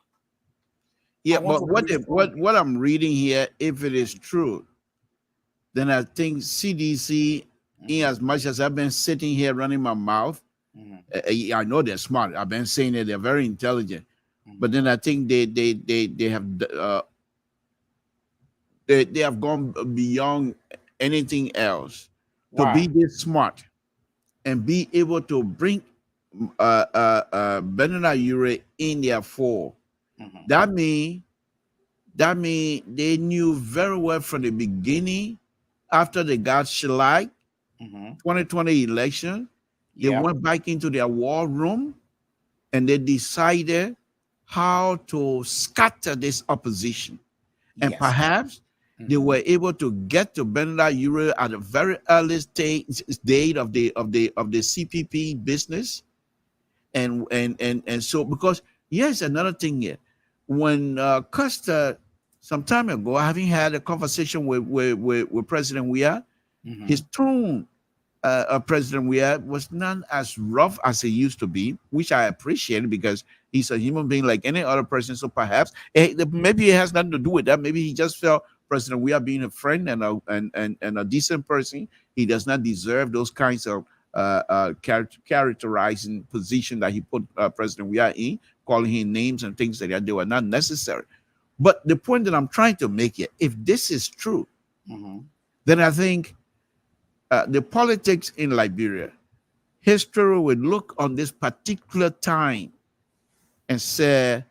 Yeah, but what I'm reading here, if it is true, then I think CDC, in as much as I've been sitting here running my mouth, I know they're smart. I've been saying that they're very intelligent, but then I think they have gone beyond anything else to be this smart and be able to bring Benina Ure in there for. That mean they knew very well from the beginning, after they got shellacked, 2020 election, they went back into their war room and they decided how to scatter this opposition. And perhaps they were able to get to Benina Ure at a very early stage of the CPP business. And so, because here's another thing here. When Custer, some time ago, having had a conversation with President Weah, his tone of President Weah was not as rough as it used to be, which I appreciate because he's a human being like any other person. So perhaps maybe it has nothing to do with that. Maybe he just felt President Weah being a friend and a decent person, he does not deserve those kinds of characterizing position that he put President Weah in, calling him names and things like that. They were not necessary. But the point that I'm trying to make here, if this is true, then I think the politics in Liberia, history would look on this particular time and say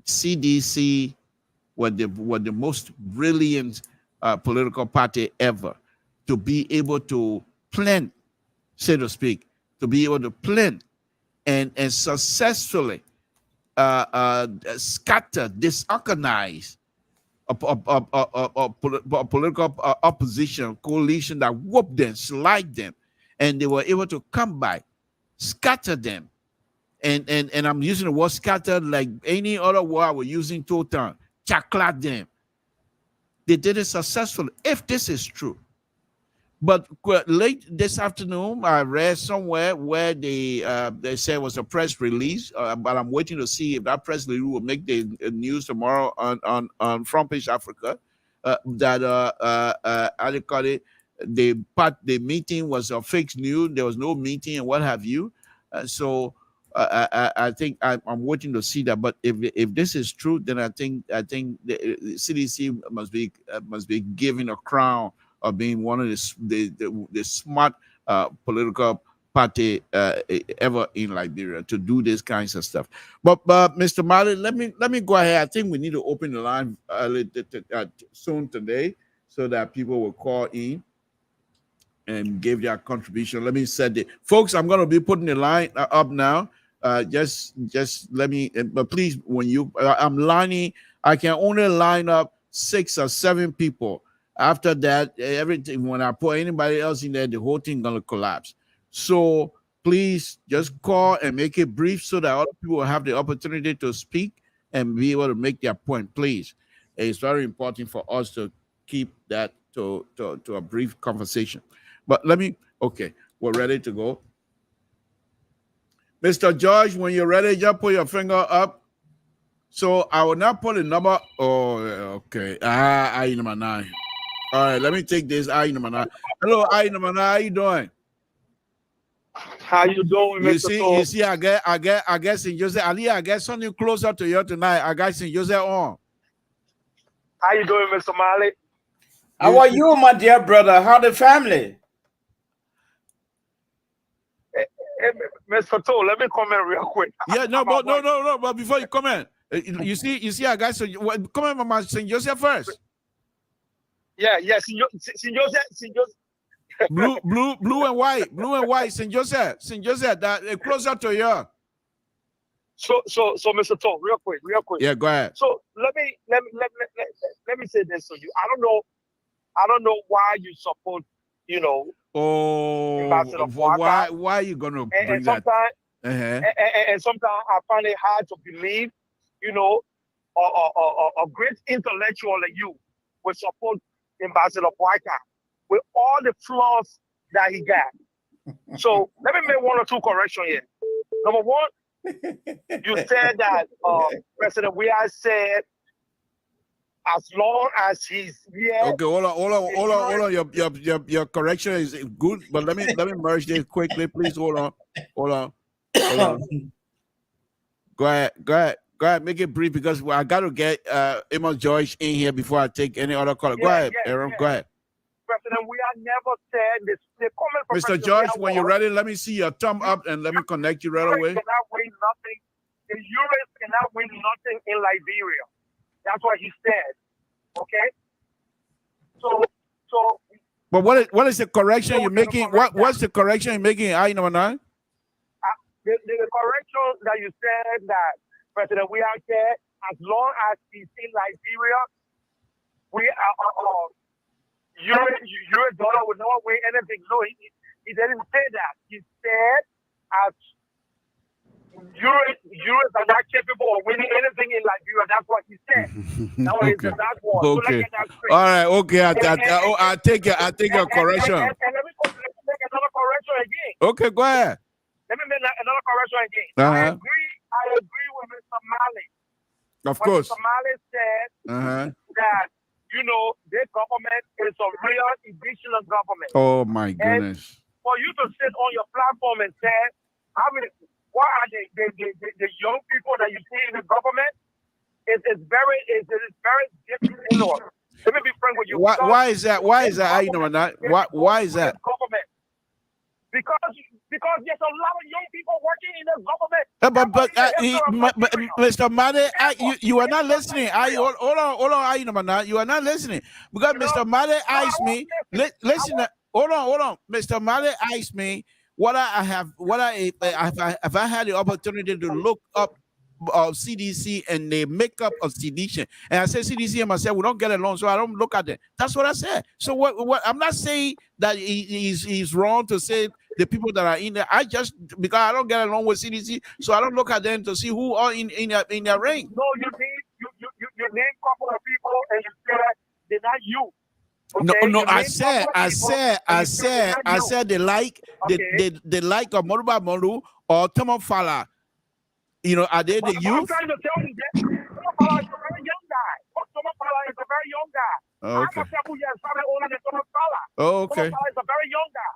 CDC were the most brilliant political party ever to be able to plan, so to speak, to be able to plan and successfully scatter, disorganize a political opposition coalition that whooped them, slide them, and they were able to come by, scatter them. And I'm using the word scatter like any other word I was using total, chakla them. They did it successfully, if this is true. But late this afternoon, I read somewhere where they said it was a press release, but I'm waiting to see if that press release will make the news tomorrow on Front Page Africa. That how they call it, the meeting was a fake news. There was no meeting and what have you. So I think I'm waiting to see that. But if this is true, then I think the CDC must be given a crown of being one of the smart political party ever in Liberia to do these kinds of stuff. But Mr. Marley, let me go ahead. I think we need to open the line soon today so that people will call in and give their contribution. Let me set it, folks. I'm going to be putting the line up now. Just let me. But please, when I'm lining, I can only line up 6 or 7 people. After that, everything, when I put anybody else in there, the whole thing gonna collapse. So please just call and make it brief so that other people will have the opportunity to speak and be able to make their point. Please, it's very important for us to keep that to a brief conversation. But okay, we're ready to go. Mr. George, when you're ready, just put your finger up. So I will now put a number. Oh, okay. I number 9. All right, let me take this. Number 9. Hello, number 9. How you doing? How you doing, Mr. You see, I get St. Joseph. Ali, I get something closer to you tonight. I got St. Joseph on. How you doing, Mr. Marley? How are you, my dear brother? How the family? Mr. Toe, let me comment real quick. Yeah, no. But before you comment, you see, I got comment from my St. Joseph first. Yeah, St. Joseph. blue and white, St. Joseph, that closer to you. So, Mr. Tom, real quick. Yeah, go ahead. So let me say this to you. I don't know why you support, Oh, why are you gonna bring that? And sometimes I find it hard to believe, a great intellectual like you will support Ambassador Boyka with all the flaws that he got. So let me make 1 or 2 corrections here. Number 1, you said that President Weah said as long as he's here. Okay, hold on. Your correction is good, but let me merge this quickly, please. Hold on. Go ahead. Make it brief because I got to get Amos George in here before I take any other caller. Go ahead, Aaron. Go ahead. President Weah never said this. The comment from Mr. George, when you're ready, let me see your thumb up and let me connect you right away. Cannot win nothing. The U.S. cannot win nothing in Liberia. That's what he said. Okay. So. But what is the correction you're making? What's the correction you're making? Number 9. The correction that you said that President Weah said, as long as he's in Liberia, we are US dollar will not weigh anything. No, he didn't say that. He said as US are not capable of winning anything in Liberia. That's what he said. Okay. All right. Okay. I take your correction. And let me make another correction again. Okay. Go ahead. Let me make another correction again. I agree with Mr. Marley. Of course. Mr. Marley said that their government is a real indigenous government. Oh my goodness! And for you to sit on your platform and say, what are the young people that you see in the government? It's very difficult. Let me be frank with you. Why is that? Why is that? Why is that? Government. Because there's a lot of young people working in the government. But Mr. Made, you are not listening. Hold on. You are not listening because Mr. Made asked me. Listen. Hold on. Mr. Made asked me have I had the opportunity to look up CDC and the makeup of sedition. And I said CDC and myself, we don't get along, so I don't look at it. That's what I said. So what I'm not saying that he's wrong to say the people that are in there. I just, because I don't get along with CDC, so I don't look at them to see who are in their rank. No, you name a couple of people and you say that they're not you. Okay? No, I said they like they like a Moruba Moru or Tomo Fala. You know, are they the youth? I'm trying to tell you that Tomo Fala is a very young guy. Tomo Fala is a very young guy. Okay. I'm a couple years older than Tomo Fala. Oh, okay. Tomo Fala is a very young guy.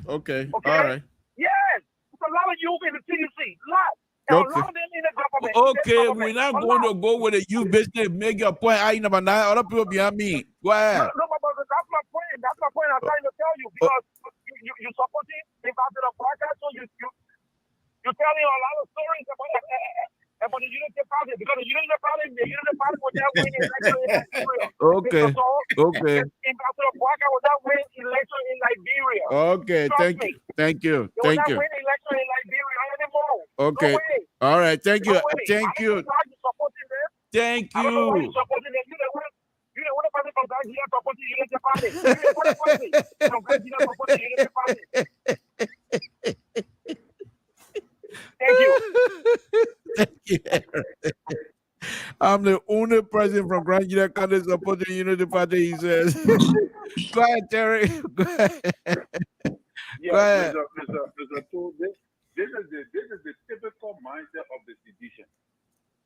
Okay. Okay. All right. Yes. There's a lot of youth in the CDC. Lot. Okay. A lot of them in the government. Okay, we're not going to go with a youth business. Make your point. I number 9. Other people behind me. Go ahead. No, but that's my point. That's my point. I'm trying to tell you because you're supporting the ambassador podcast, so you're telling a lot of stories about the Unity Party because the Unity Party was not winning election in Nigeria. Okay. Okay. Ambassador Parker was not winning election in Liberia. Okay. Thank you. They will not win election in Liberia anymore. Okay. No way. All right. Thank you. No way. Thank you. Thank I don't know why you. you're supporting them. You don't want to party from Nigeria supporting the Unity Party. You don't want to party from Nigeria supporting the Unity Party. Thank you. Thank you. I'm the only person from Grand Union Country supporting the Unity Party, he says. Go ahead, Terry. Go ahead. Yeah, Go ahead. This is the typical mindset of the sedition.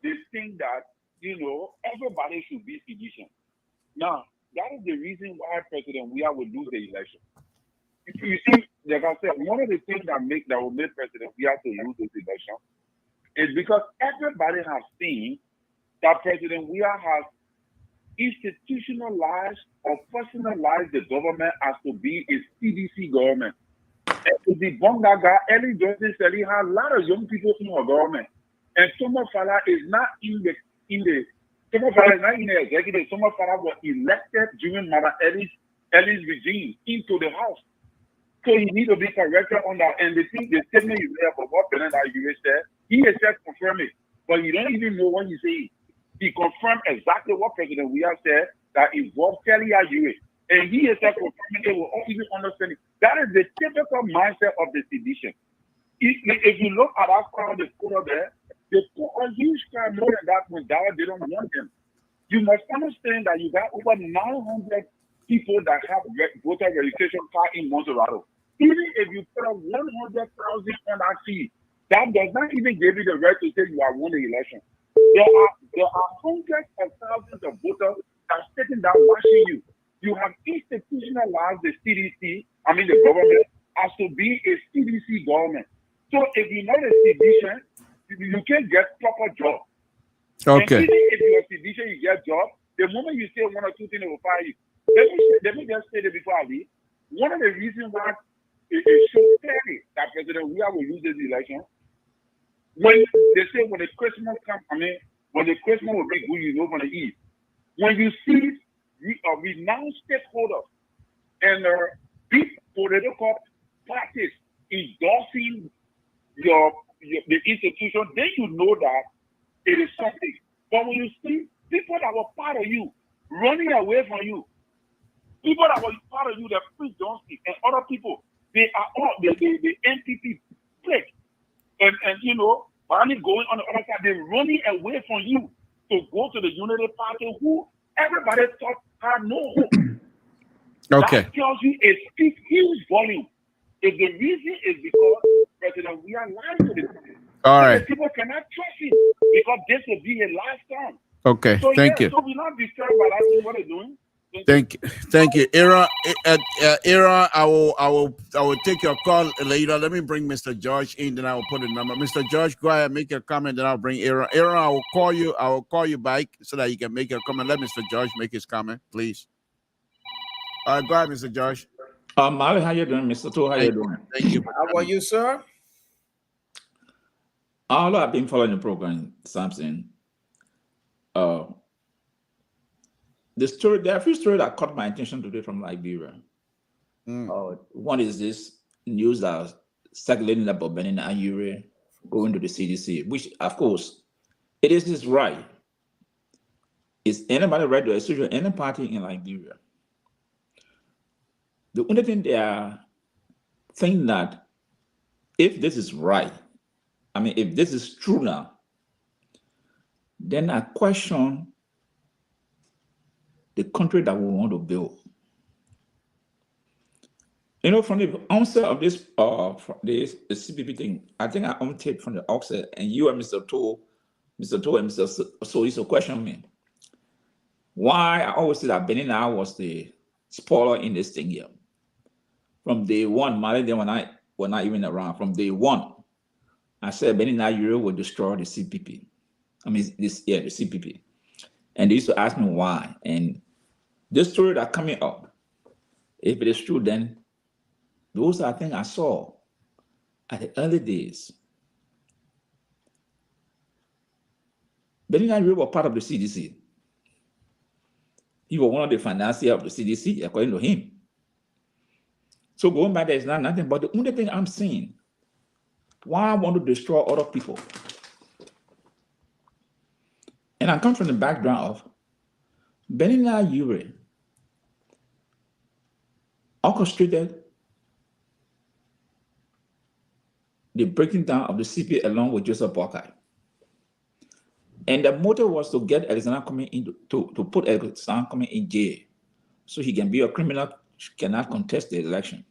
They think that, everybody should be sedition. Now, that is the reason why President Weah will lose the election. You see, like I said, one of the things that will make President Weah to lose this election is because everybody has seen that President Weah has institutionalized or personalized the government as to be a CDC government. And to debunk that guy, Ellie Johnson said he had a lot of young people in our government. And Tomo Fala is not in the executive. Tomo Fala was elected during Mother Ellie's regime into the House. So he needs to be corrected on that. And the statement you made about what Bernard Ayue said, he has said confirm it. But you don't even know what he said. He confirmed exactly what President Weah said that involved Kelly Ayue. And he has said confirming it will even understand it. That is the typical mindset of the sedition. If you look at that crowd, the photo there, they put a huge crowd more than that when Dara didn't want them. You must understand that you got over 900 people that have voter registration card in Monterrey. Even if you put up 100,000 on that seat, that does not even give you the right to say you have won the election. There are hundreds of thousands of voters that are sitting down watching you. You have institutionalized the CDC, the government, as to be a CDC government. So if you're not a sedition, you can't get proper job. Okay. And even if you're a sedition, you get job. The moment you say one or two things, they will fire you. Let me just say that before I leave. One of the reasons why it is so clearly that President Weah will lose this election, when they say when the Christmas comes, when the Christmas will be good, from the East. When you see renowned stakeholders and big political parties endorsing the institution, then you know that it is something. But when you see people that were part of you running away from you, people that were part of you, the Prince Johnson and other people, they are all the NPP clique. And finally going on the other side, they're running away from you to go to the Unity Party who everybody thought had no hope. Okay. That tells you it speaks huge volume. If the reason is because President Weah lied to the people. All right. People cannot trust him because this will be a last term. Okay. So, Thank you. So we're not disturbed by that, what they're doing. Thank you. Aaron, I will take your call later. Let me bring Mr. George in, then I will put a number. Mr. George, go ahead, make your comment, then I'll bring Aaron. Aaron, I will call you back so that you can make your comment. Let Mr. George make his comment, please. Go ahead, Mr. George. Mali, how you doing, Mr. Toh? How you doing? Thank you. How are you, sir? I've been following the program, Samson. There are a few stories that caught my attention today from Liberia. One is this news that circulating about Benin Ayure going to the CDC, which, of course, It is his right. Is anybody right to associate any party in Liberia? The only thing they are thinking that if this is right, I mean, if this is true now, then I question the country that we want to build. You know, from the onset of this, the CPP thing, I think I on tape from the outset, and you and Mr. Toh and Mr. So used to question me why I always say that Benin now was the spoiler in this thing here. From day one, Mali, then were not even around. From day one, I said Benin Nigeria will destroy the CPP. I mean, the CPP. And they used to ask me why. And this story that coming up, if it is true, then those are things I saw at the early days. Benin Nigeria was part of the CDC. He was one of the financiers of the CDC, according to him. So going back there is not nothing, but the only thing I'm seeing, why I want to destroy other people. And I come from the background of Benin Nigeria orchestrated the breaking down of the CP along with Joseph Boakai. And the motive was to get Alexander coming in, to put Alexander coming in jail so he can be a criminal, cannot contest the election.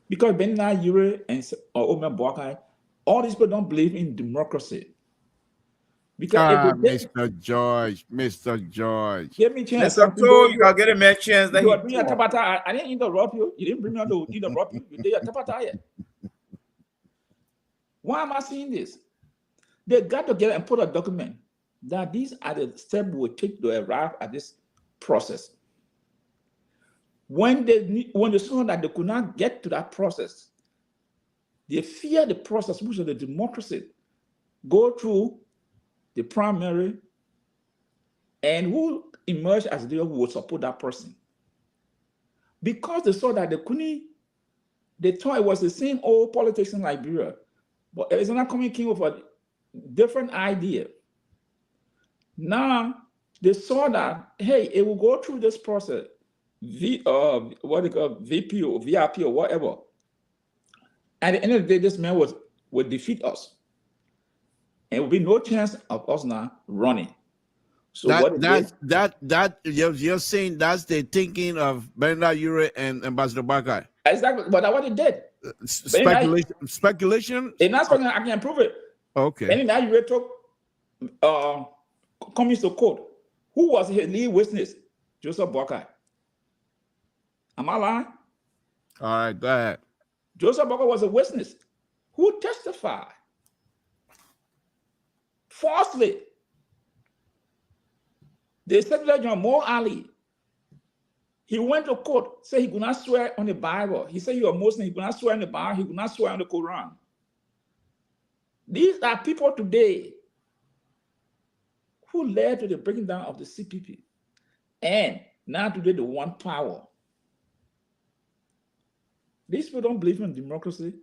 Because Benin Nigeria and Omer Boakai, all these people don't believe in democracy. Because Mr. George. Give me a chance. Mr. Toh, you can get a chance that I didn't interrupt you. You didn't bring me on to interrupt you. You did your tapata yet. Why am I saying this? They got together and put a document that these are the steps we will take to arrive at this process. When they saw that they could not get to that process, they fear the process, which is the democracy, go through the primary, and who emerged as leader who would support that person. Because they saw that they thought it was the same old politics in Liberia, but Arizona coming came with a different idea. Now they saw that, hey, it will go through this process, what they call VP or VIP or whatever. At the end of the day, this man would defeat us. And there will be no chance of us now running. So you're saying that's the thinking of Benin Yure and Ambassador Bakai. Exactly, but that's what they did. Speculation. And that's what I can prove it. Okay. Benin Yure took coming to court. Who was his lead witness? Joseph Bakai. Am I lying? All right, go ahead. Joseph Bakai was a witness who testified falsely. They said that John Mo Ali, he went to court, said he could not swear on the Bible. He said he was Muslim, he could not swear on the Bible, he could not swear on the Quran. These are people today who led to the breaking down of the CPP. And now today they want power. These people don't believe in democracy.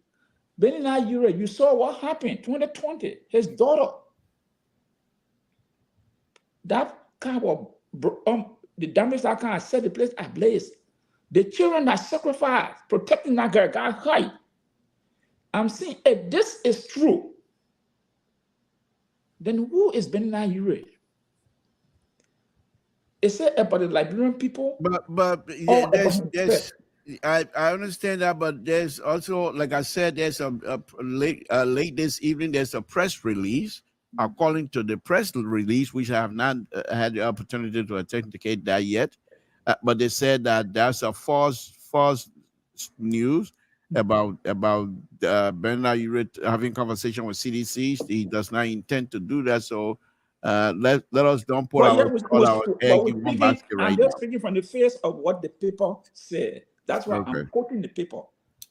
Benin Nigeria, you saw what happened 2020. His daughter, that car was the damage that car set the place ablaze. The children that sacrificed protecting that girl got high. I'm saying if this is true, then who is Benin Nigeria? Is it about the Liberian people? But yeah, I understand that, but there's also, like I said, there's a late this evening, there's a press release. According to the press release, which I have not had the opportunity to authenticate that yet, but they said that there's a false news about Benin Yure having conversation with CDC. He does not intend to do that. So let us don't put our egg in one basket right now. I'm just speaking from the face of what the paper said. That's why I'm quoting the paper.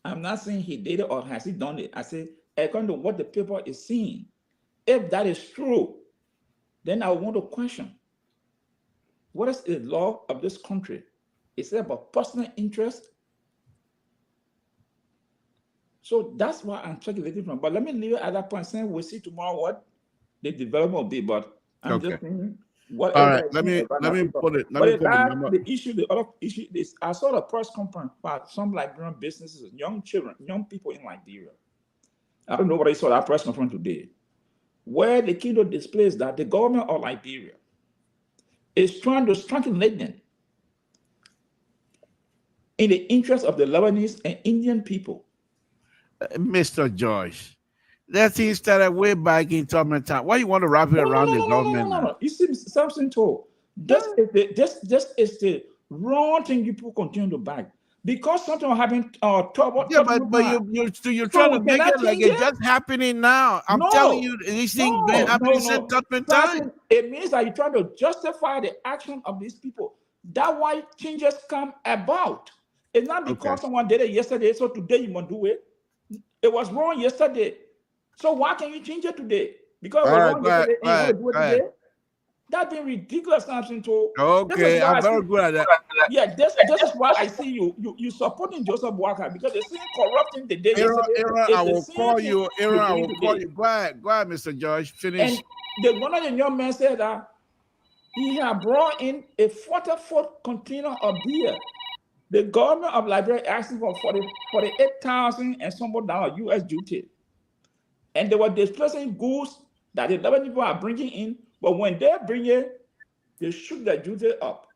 I'm not saying he did it or has he done it. I say according to what the paper is saying. If that is true, then I want to question, what is the law of this country? Is it about personal interest? So that's why I'm speculating from. But let me leave it at that point, saying we'll see tomorrow what the development of it, but I'm Okay. just saying what All right. everybody Let me put it. Let but me put the number. the issue, the other issue is I saw the press conference about some Liberian businesses, young children, young people in Liberia. I don't know what I saw that press conference today, where the keynote displays that the government of Liberia is trying to strengthen them in the interest of the Lebanese and Indian people. Mr. George, that thing started way back in Tubman time. Why you want to wrap it around the government now? No. You see, Samson told this is the wrong thing you people continue to back because something happened. Yeah, but you're trying to make it like it's just happening now. I'm telling you, these things been happening since Tubman time. It means that you're trying to justify the action of these people. That's why changes come about. It's not because someone did it yesterday, so today you must do it. It was wrong yesterday. So why can't you change it today? Because it was wrong yesterday and you want to do it today? That's been ridiculous, Samson. Okay, I'm very good at that. Yeah, this is why I see you supporting Joseph Walker because they're saying corrupting the day yesterday. I will call you. I will call you. Go ahead, Mr. George. Finish. And one of the young men said that he had brought in a 40-foot container of beer. The government of Liberia asking for 48,000 and some $1 US duty. And they were displacing goods that the Lebanese people are bringing in, but when they bring it, they shoot the duty up.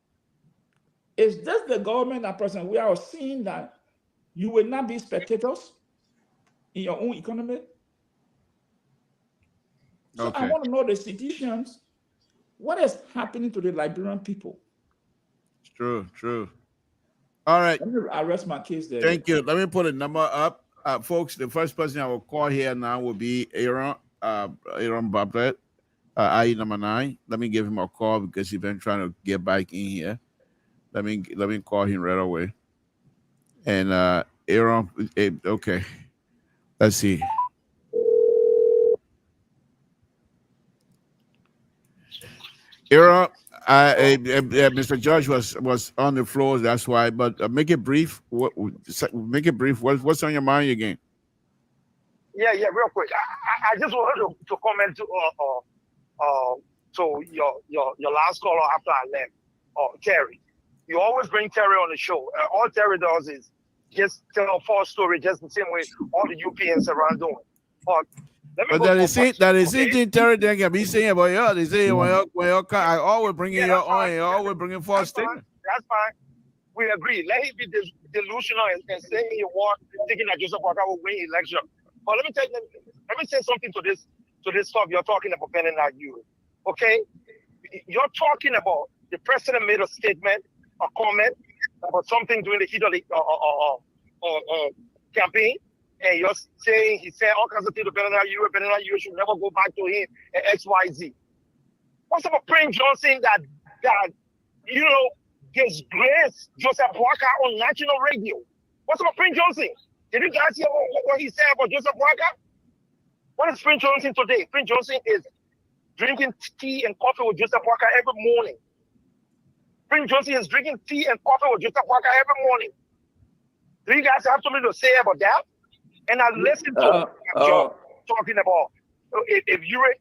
Is this the government that present? We are seeing that you will not be spectators in your own economy. So I want to know the situations. What is happening to the Liberian people? True. All right. Let me arrest my case there. Thank you. Let me put a number up. Folks, the first person I will call here now will be Aaron Bablet, IE number 9. Let me give him a call because he's been trying to get back in here. Let me call him right away. And Aaron, okay. Let's see. Aaron, Mr. George was on the floor, that's why. But make it brief. Make it brief. What's on your mind again? Yeah, real quick. I just wanted to comment to your last caller after I left, Terry. You always bring Terry on the show. All Terry does is just tell a false story, just the same way all the UPNs around doing. But that is it. Terry then can be saying about you. They say when I always bring in your own, you always bring in false statement. That's fine. We agree. Let him be delusional and saying you want thinking that Joseph Walker will win election. But let me say something to this stuff you're talking about, Ben and you. Okay, you're talking about the president made a statement, a comment about something during the heat of the campaign. And you're saying he said all kinds of things to Benana you should never go back to him and XYZ. What's about Prince Johnson that disgraced Joseph Walker on national radio? What's about Prince Johnson? Did you guys hear what he said about Joseph Walker? What is Prince Johnson today? Prince Johnson is drinking tea and coffee with Joseph Walker every morning. Prince Johnson is drinking tea and coffee with Joseph Walker every morning. Do you guys have something to say about that? And I listened to Joe talking about if Uri,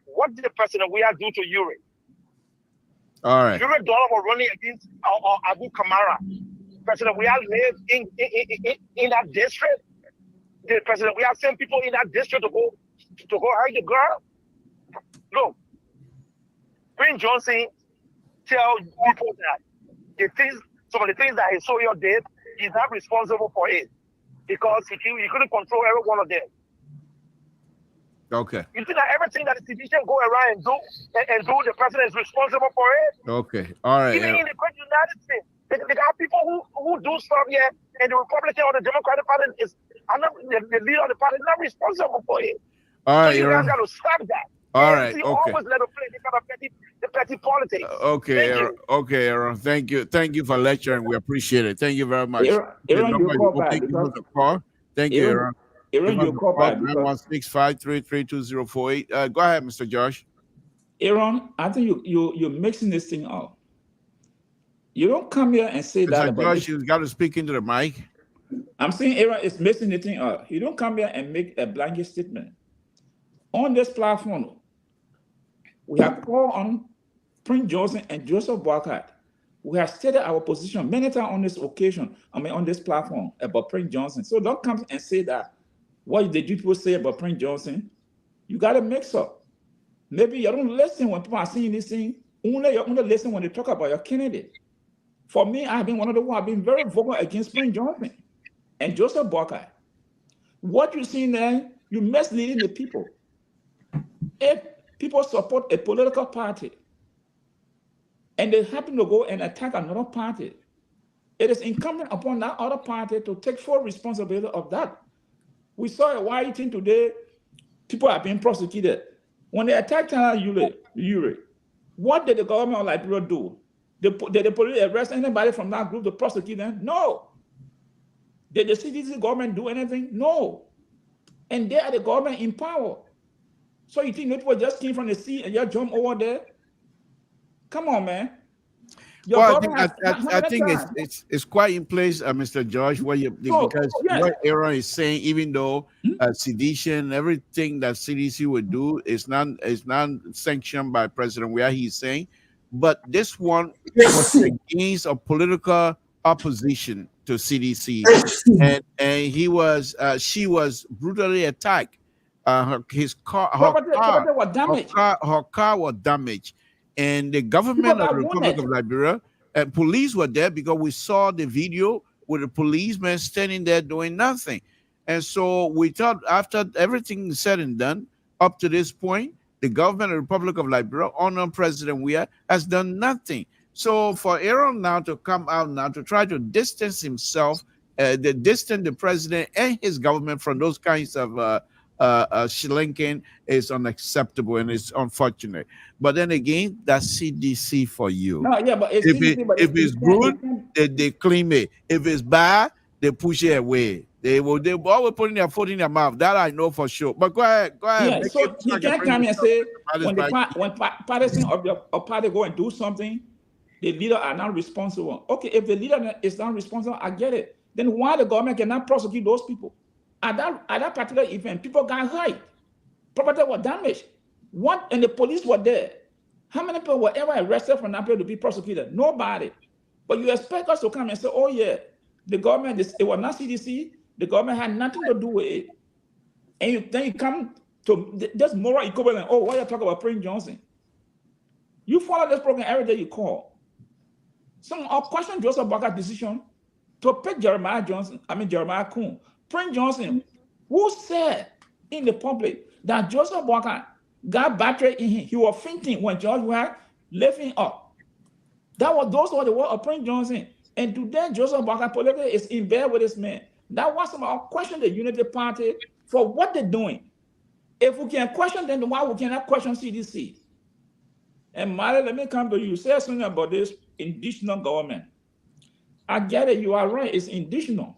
what did the president we are do to Uri? All right. Uri Dollar was running against Abu Kamara. President we are live in that district. The president we have sent people in that district to go hurt the girl. Look, Prince Johnson tell people that some of the things that his soldier did, he's not responsible for it. Because he couldn't control every one of them. Okay. You think that everything that the civilian go around and do, the president is responsible for it? Okay. All right. Even in the great United States, they got people who do stuff here, and the Republican or the Democratic Party the leader of the party is not responsible for it. All right. So you guys got to stop that. All right. Okay. Always let them play the petty politics. Okay, Aaron. Thank you for lecturing. We appreciate it. Thank you very much. Aaron, you call back. Thank you, Aaron. Aaron, you call back. 916-533-2048. Go ahead, Mr. Josh. Aaron, I think you're mixing this thing up. You don't come here and say that. Mr. Josh, you've got to speak into the mic. I'm saying Aaron is mixing the thing up. You don't come here and make a blanket statement. on this platform, we have called on Prince Johnson and Joseph Boakai. We have stated our position many times on this occasion, on this platform about Prince Johnson. So don't come and say that what did people say about Prince Johnson? You got to mix up. Maybe you don't listen when people are saying this thing. You only listen when they talk about your candidate. For me, I've been one of the ones I've been very vocal against Prince Johnson and Joseph Boakai. What you see there, you're misleading the people. If people support a political party and they happen to go and attack another party, it is incumbent upon that other party to take full responsibility of that. We saw a wild thing today. People are being prosecuted. When they attacked Uri, what did the government of Liberia do? Did the police arrest anybody from that group to prosecute them? No. Did the CDC government do anything? No. And they are the government in power. So you think people just came from the sea and just jump over there? Come on, man. Well, I think it's quite in place, Mr. George, what Aaron is saying, even though sedition, everything that CDC would do is not sanctioned by President where he's saying, but this one was against a political opposition to CDC, and she was brutally attacked. Her car was damaged. And the government of the Republic of Liberia and police were there because we saw the video with the policemen standing there doing nothing. And so we thought after everything is said and done, up to this point, the government of the Republic of Liberia, under President Weah, has done nothing. So for Aaron now to come out now to try to distance himself, distance the president and his government from those kinds of shrinking is unacceptable and it's unfortunate. But then again, that's CDC for you. No, yeah, but if it's good, they claim it. If it's bad, they push it away. They always putting their foot in their mouth. That I know for sure. But go ahead. Yeah, so you can't come and say when partisan of your party go and do something, the leader are not responsible. Okay, if the leader is not responsible, I get it. Then why the government cannot prosecute those people? At that particular event, people got hurt. Property was damaged. And the police were there. How many people were ever arrested from that place to be prosecuted? Nobody. But you expect us to come and say, oh yeah, the government, it was not CDC, the government had nothing to do with it. And then you come to this moral equivalent. Oh, why you talk about Prince Johnson? You follow this program every day you call. Some question Joseph Boakai's decision to pick Jeremiah Kuhn. Prince Johnson, who said in the public that Joseph Boakai got battery in him. He was fainting when George was lifting up. Those were the words of Prince Johnson. And today, Joseph Boakai politically is in bed with this man. That was some question the Unity Party for what they're doing. If we can question them, then why we cannot question CDC? And Mary, let me come to you. Say something about this indigenous government. I get it. You are right. It's indigenous.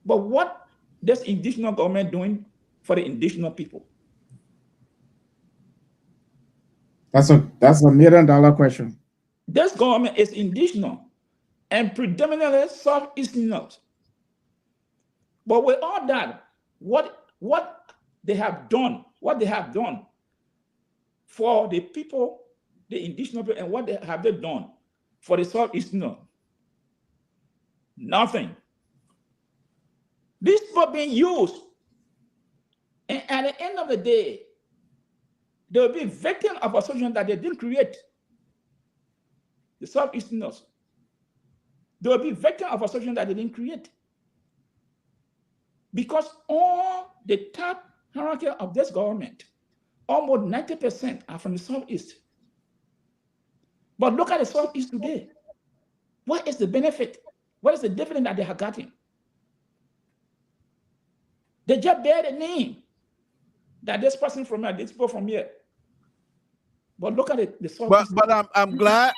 But what does indigenous government doing for the indigenous people? That's a $1 million question. This government is indigenous and predominantly Southeasterners. But with all that, what they have done for the people, the indigenous people, and what they have done for the Southeasterners? Nothing. These people being used, and at the end of the day, they will be victims of a situation that they didn't create. The Southeasterners, they will be victims of a situation that they didn't create. Because all the top hierarchy of this government, almost 90% are from the Southeast. But look at the Southeast today. What is the benefit? What is the dividend that they have gotten? They just bear the name that this person from here, this people from here. But look at it. But I'm glad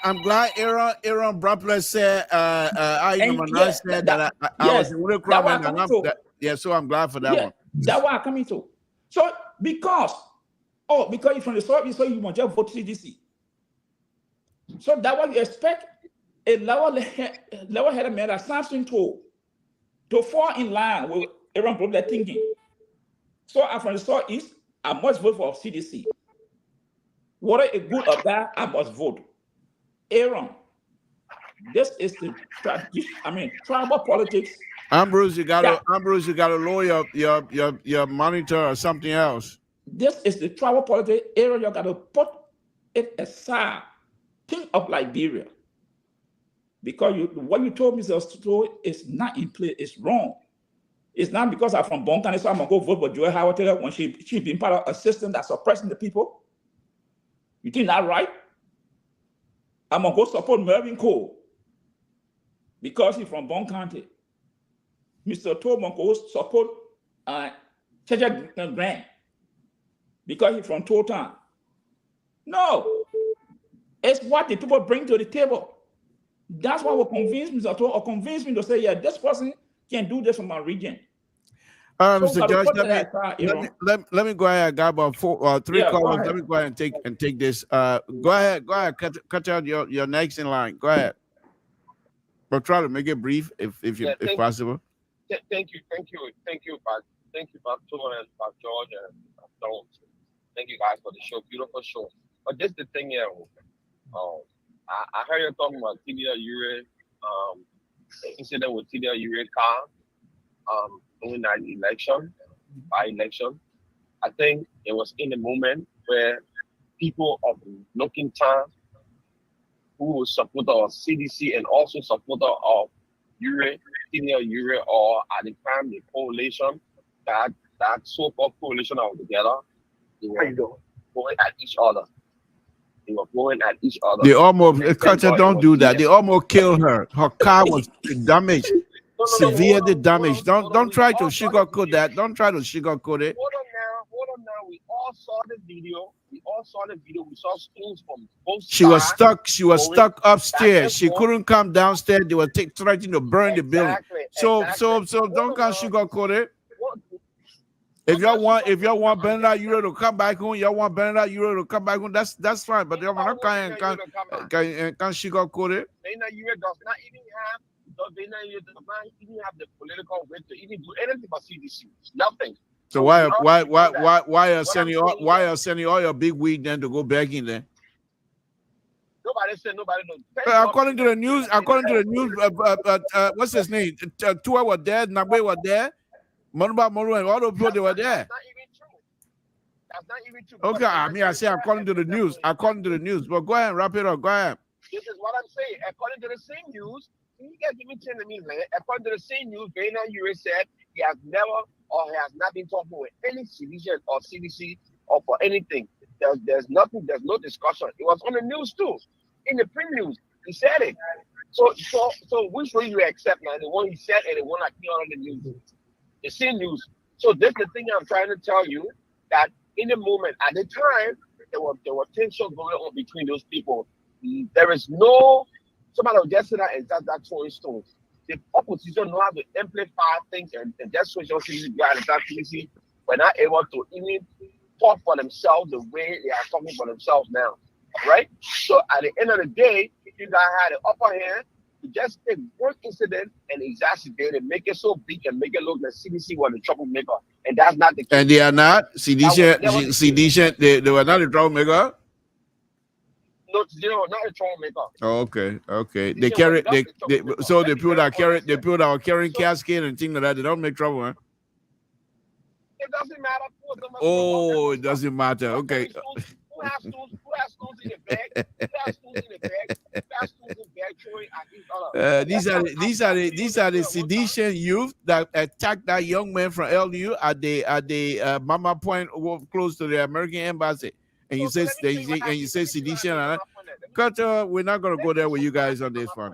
Aaron Brapler said I was in real crowd and yeah, so I'm glad for that one. That's what I'm coming to. So because you're from the Southeast, so you want to vote CDC. So that's what you expect a level-headed man like Samson to fall in line with Aaron Brapler thinking. So I'm from the Southeast, I must vote for CDC. Whether it's good or bad, I must vote. Aaron, this is the tribal politics. Ambrose, you gotta lower your monitor or something else. This is the tribal politics. Aaron, you gotta put it aside. Think of Liberia. Because what you told me is not in play, it's wrong. It's not because I'm from Bonkan, so I'm gonna go vote for Joy Howard Taylor when she been part of a system that's oppressing the people. You think that right? I'm gonna go support Mervyn Cole because he's from Bon County. Mr. Tom go support Checha Grant because he's from Totown. No, it's what the people bring to the table. That's why we convince Mr. Tom or convince me to say, yeah, this person can do this from my region. Mr. Judge, let me go ahead. I got about 3 callers. Let me go ahead and take this. Go ahead. Cut out your next in line. Go ahead. But try to make it brief if possible. Thank you, Bob. Thank you, Bob Tour and Bob George and Bob Jones. Thank you guys for the show. Beautiful show. But this is the thing here. I heard you talking about TDL Ure, the incident with TDL Ure car. During that by-election, I think it was in a moment where people of Looking Town who was supporter of CDC and also supporter of senior Ure, or at the time the coalition, that so-called coalition that was together, they were going at each other. They almost, Carter, don't do that. They almost killed her. Her car was damaged. Severely damaged. Don't try to sugarcoat that. Don't try to sugarcoat it. Hold on now. We all saw the video. We saw stones from both sides. She was stuck upstairs. She couldn't come downstairs. They were threatening to burn the building. So don't come sugarcoat it. If y'all want Bernard Euro to come back home, that's fine. But y'all not can't sugarcoat it. Bernard Euro does not even have the political weight to even do anything about CDC. Nothing. So why are sending all your big wig then to go back in there? Nobody said nobody. According to the news, what's his name? Tua was there, Nagwe was there, Manuba Moru and all those people they were there. That's not even true. Okay, I say according to the news. But go ahead and wrap it up. Go ahead. This is what I'm saying. According to the same news, you guys give me 10 minutes, man. According to the same news, Bernard Ure said he has never or he has not been talking with any civilian or CDC or for anything. There's nothing, there's no discussion. It was on the news too. In the print news, he said it. So which one you accept now? The one he said and the one that came on the news. The same news. So this is the thing I'm trying to tell you, that in the moment, at the time, there were tension going on between those people. There is no somebody will just sit there and that throwing stones. The opposition know how to amplify things and just switch on CDC behind the CDC. We're not able to even talk for themselves the way they are talking for themselves now. Right? So at the end of the day, you guys had the upper hand to just take one incident and exacerbate it, make it so big and make it look like CDC was the troublemaker. And that's not the case. And they are not. CDC, they were not the troublemaker. No, not a troublemaker. Oh, okay. They carry so the people that are carrying casket and things like that, they don't make trouble, huh? It doesn't matter. Oh, it doesn't matter. Okay. Who has stones in the bag? Who has stones in the bag? Who has stones in the bag throwing at each other? These are the sedition youth that attacked that young man from LU at the Mama Point close to the American embassy. And you say sedition. Carter, we're not gonna go there with you guys on this one.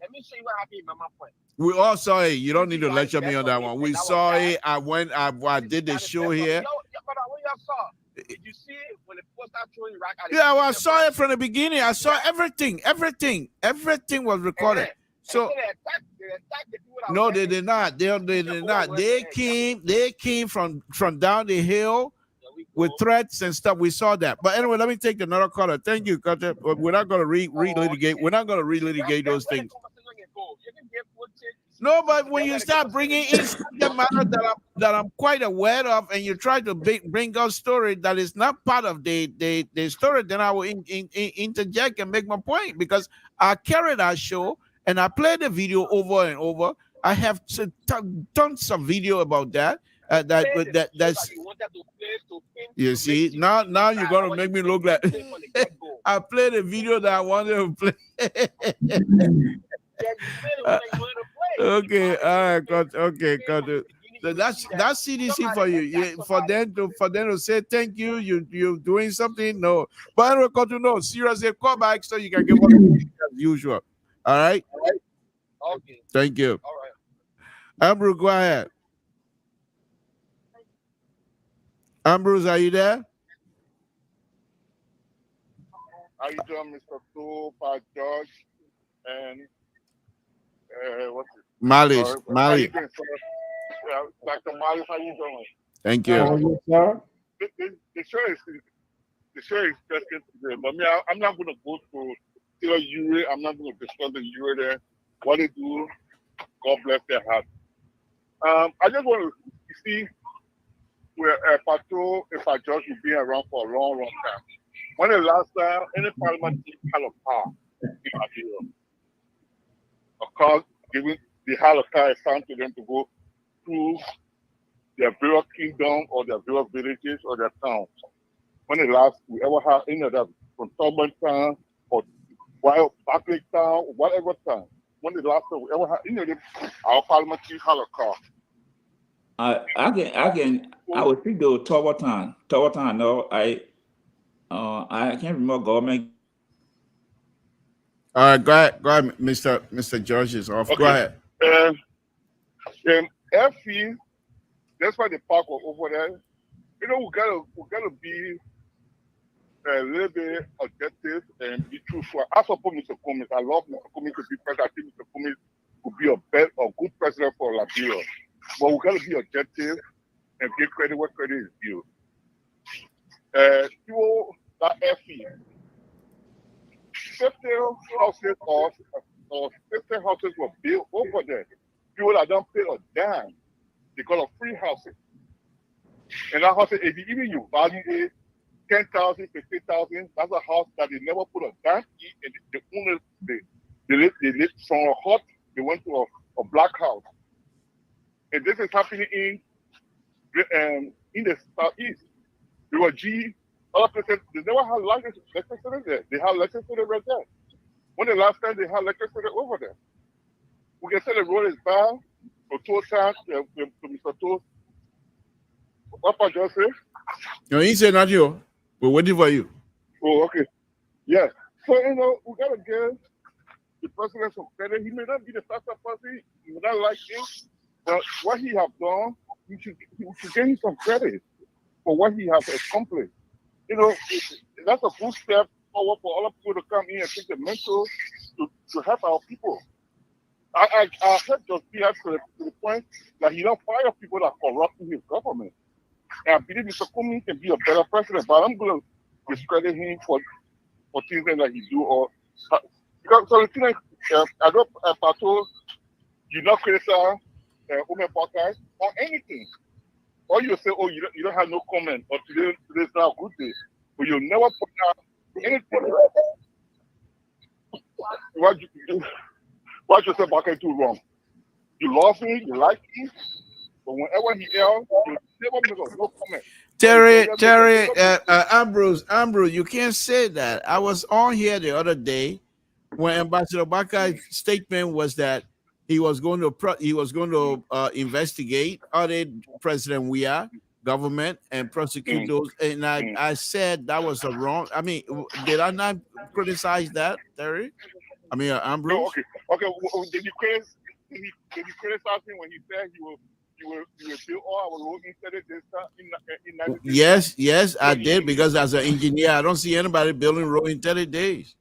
Let me show you what happened in Mama Point. We all saw it. You don't need to lecture me on that one. We saw it. I did the show here. But when y'all saw, did you see it when the post started throwing rock at Yeah, well, I saw it from the beginning. I saw everything. Everything was recorded. So no, they did not. They did not. They came from down the hill with threats and stuff. We saw that. But anyway, let me take another caller. Thank you, Carter. We're not going to relitigate. We're not going to relitigate those things. You can get footage. No, but when you start bringing in subject matter that I'm quite aware of, and you try to bring out story that is not part of the story, then I will interject and make my point, because I carried our show and I played the video over and over. I have tons of video about that. That's you see now you're gonna make me look like I played a video that I wanted to play. Okay, all right, okay, got it. So that's CDC for you. Yeah, for them to say thank you. You're doing something. No, but I don't got to know. Seriously, call back so you can give us as usual. All right. Okay. Thank you. All right. Ambrose, go ahead. Ambrose, are you there? How you doing, Mr. Tool, George, and what's it? Malice. How you doing, sir? Dr. Malice, how you doing? Thank you. Sir? The show is interesting today, but me, I'm not going to go to URE. I'm not going to discuss the URE there. What they do, God bless their heart. I just want to see where Pato, if I judge, will be around for a long, long time. When the last time any parliament had a power in Nigeria, of course, giving the Holocaust assigned to them to go through their various kingdom or their various villages or their towns. When the last we ever had any of that from Tubman Town or Wild Barclay Town or whatever town. When the last time we ever had any of them, our parliamentary Holocaust. I would think the Tower Town. No, I can't remember government. All right, go ahead, Mr. George is off. Okay. Go ahead. FE, that's why the park was over there. You know, we gotta be a little bit objective and be truthful. I support Mr. Cummings. I love Mr. Cummings to be president. I think Mr. Cummings would be a good president for Liberia. But we gotta be objective and give credit where credit is due. People that FE, 50 houses or 50 houses were built over there. People that don't pay a dime, they call it free housing. And that house, if even you value it 10,000, 15,000, that's a house that they never put a dime in, and the owners they lived from a hut, they went to a black house. And this is happening in the southeast. There were other places, they never had electricity there. They had electricity right there. When the last time they had electricity over there? We can say the road is bad. For 2 times, to Mr. Toll. What I just say? No, he said not you. We're waiting for you. Oh, okay. Yeah. So, you know, we got to give the president some credit. He may not be the fastest person. He may not like him. But what he has done, we should give him some credit for what he has accomplished. You know, that's a good step forward for other people to come in and take the mental to help our people. I heard Just BS to the point that he don't fire people that corrupt in his government. And I believe Mr. Cummings can be a better president, but I'm going to discredit him for things that he do. Because so the thing I don't Pato, you not criticize Omer Parker or anything. Or you say, oh, you don't have no comment, or today's not a good day. But you'll never put out anything. What you say Parker do wrong? You love him, you like him, but whenever he yells, you never make no comment. Terry, Ambrose, you can't say that. I was on here the other day when Ambassador Bakai's statement was that he was going to investigate other President Weah government and prosecute those. And I said that was a wrong. I mean, did I not criticize that, Terry? I mean, Ambrose. No, okay. Did you criticize him when he said he will build all our roads instead of this in Yes, I did, because as an engineer, I don't see anybody building road in 30 days.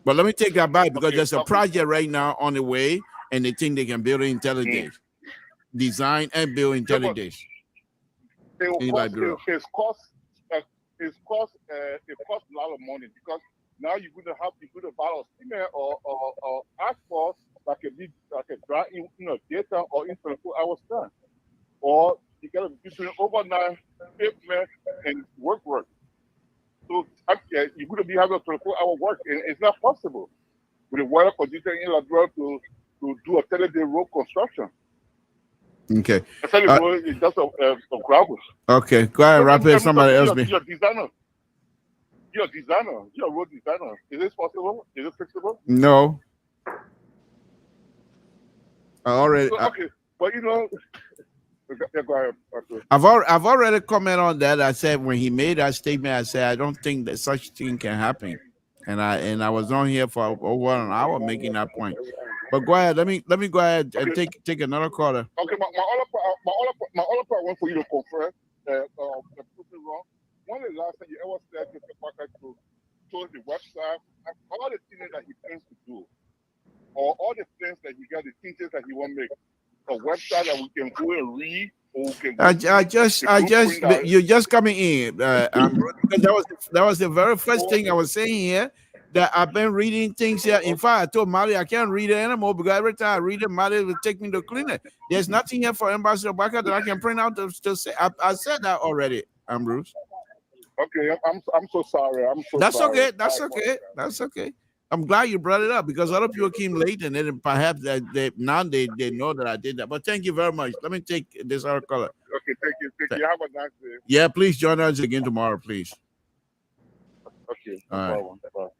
But let me take that back, because there's a project right now on the way, and they think they can build it in 30 days. Design and build in 30 days. It costs a lot of money, because now you're going to buy a cement or asphalt that can be done in daytime or in 24 hours time. Or you got to be between overnight pavement and work. So you're going to be having a 24-hour work, and it's not possible with the weather condition in Labrador to do a 30-day road construction. Okay. A 30-day road is just some gravel. Okay, go ahead, wrap it. Somebody else. You're a designer. You're a designer. You're a road designer. Is this possible? Is it fixable? No. I already. So, okay, but go ahead. I've already commented on that. I said when he made that statement, I said I don't think that such thing can happen, and I was on here for over an hour making that point. But go ahead. Let me go ahead and take another caller. Okay, my other part went for you to confirm that proving wrong. One of the last thing you ever said to the market to show the website and all the things that he plans to do, or all the things that he got, the teachers that he want to make. A website that we can go and read, or we can you're just coming in. Because that was the very first thing I was saying here. That I've been reading things here. In fact, I told Mali I can't read it anymore because every time I read it, Mali will take me to clean it. There's nothing here for Ambassador Barker that I can print out to say. I said that already, Ambrose. Okay, I'm so sorry. That's sorry. Okay. That's okay. That's okay. I'm glad you brought it up because other people came late and then perhaps they know that I did that. But thank you very much. Let me take this other caller. Okay, thank you. Thank you. Have a nice day. Yeah, please join us again tomorrow, please. Okay. All right.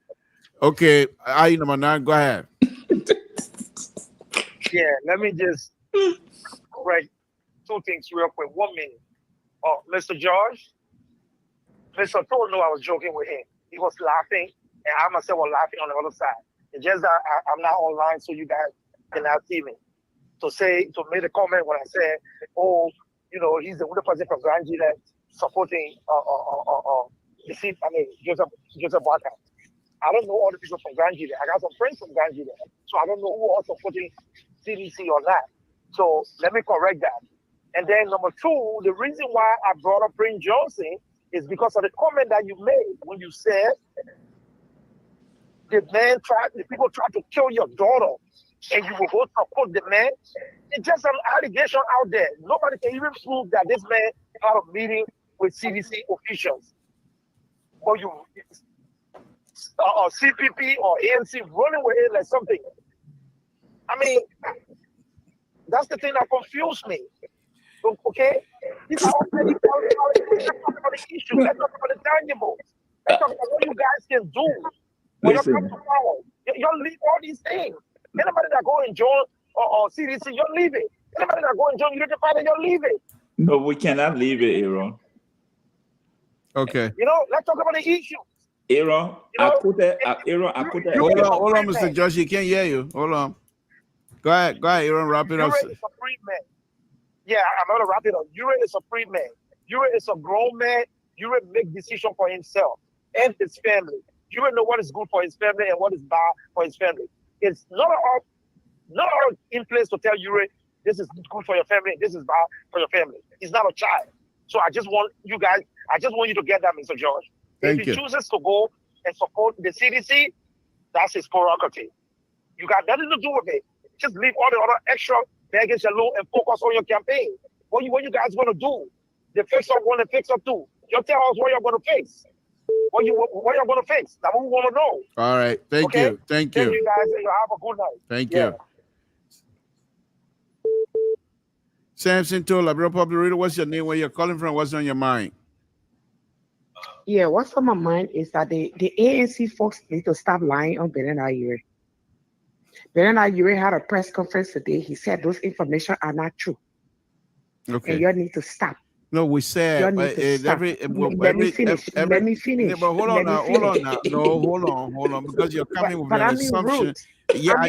Okay, I number 9. Go ahead. Yeah, let me just correct 2 things real quick. 1 minute. Mr. George, Mr. Told knew I was joking with him. He was laughing, and I myself was laughing on the other side. It's just that I'm not online, so you guys cannot see me. To make a comment when I said, he's the only person from Ganji that supporting Joseph Barker. I don't know all the people from Ganji there. I got some friends from Ganji there, so I don't know who are supporting CDC or not. So let me correct that. And then number 2, the reason why I brought up Prince Johnson is because of the comment that you made when you said the people tried to kill your daughter and you will go support the man. It's just an allegation out there. Nobody can even prove that this man had a meeting with CDC officials. Or you CPP or ANC running with it like something. I mean, that's the thing that confused me. Okay? These are already let's talk about the issue. Let's talk about the tangibles. Let's talk about what you guys can do when you come to power. You'll leave all these things. Anybody that go and join or CDC, you're leaving. Anybody that go and join Unity Party, you're leaving. No, we cannot leave it, Aaron. Okay. Let's talk about the issue. Aaron, I put it. Hold on, Mr. Josh. He can't hear you. Hold on. Go ahead, Aaron. Wrap it up. Yure is a free man. Yeah, I'm gonna wrap it up. Yure is a free man. Yure is a grown man. Yure make decision for himself and his family. Yure know what is good for his family and what is bad for his family. It's not all in place to tell Yure this is good for your family, this is bad for your family. He's not a child. So I just want you to get that, Mr. George. If he chooses to go and support the CDC, that's his prerogative. You got nothing to do with it. Just leave all the other extra baggage alone and focus on your campaign. What you guys going to do? The fix up 1 and fix up 2. You tell us what you're going to fix. What you're going to fix. That's what we want to know. All right. Thank you. Thank you guys, and you have a good night. Thank you. Samson told Labrador Public Radio, what's your name? Where you're calling from? What's on your mind? Yeah, what's on my mind is that the ANC folks need to stop lying on Bernard Yure. Bernard Yure had a press conference today. He said those information are not true. Okay. And you need to stop. No, we said let me finish. But hold on now. No, hold on. Because you're coming with an assumption. You're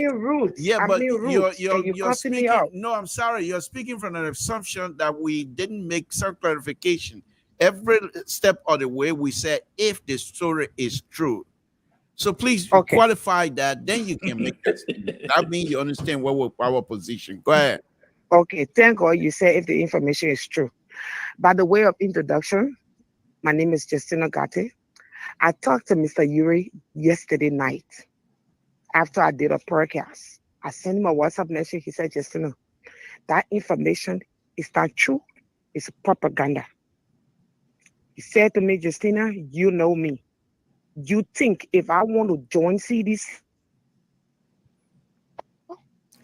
speaking. No, I'm sorry. You're speaking from an assumption that we didn't make some clarification. Every step of the way, we said if the story is true. So please qualify that. Then you can make it. That means you understand what our position. Go ahead. Okay, thank God you said if the information is true. By the way of introduction, my name is Justina Gatti. I talked to Mr. Yure yesterday night after I did a podcast. I sent him a WhatsApp message. He said, Justina, that information is not true. It's propaganda. He said to me, Justina, you know me. You think if I want to join CDC,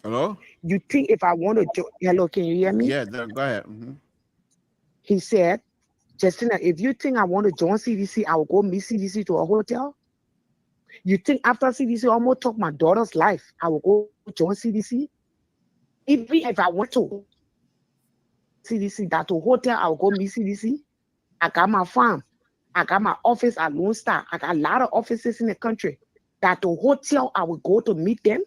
Hello? you think if I want to join, hello, can you hear me? Yeah, go ahead. He said, Justina, if you think I want to join CDC, I will go meet CDC to a hotel. You think after CDC almost took my daughter's life, I will go join CDC? Even if I want to CDC, that to hotel, I will go meet CDC. I got my farm. I got my office at Lone Star. I got a lot of offices in the country. That to hotel, I will go to meet them.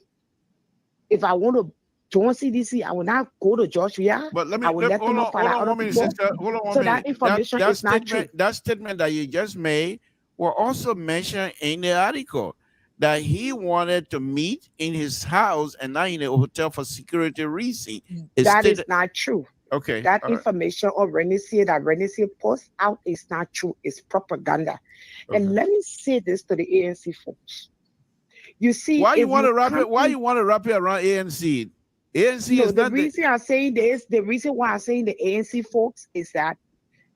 If I want to join CDC, I will not go to Georgia. But let me I will let them know for other people. Hold on 1 So minute. that information is not true. That statement that you just made were also mentioned in the article, that he wanted to meet in his house and not in a hotel for security reasons. That is not true. Okay. That information of Renaissance that Renaissance posts out is not true. It's propaganda. Okay. And let me say this to the ANC folks. You see, why you want to wrap it? Why you want to wrap it around ANC? ANC is the not reason I'm saying this. The reason why I'm saying the ANC folks is that,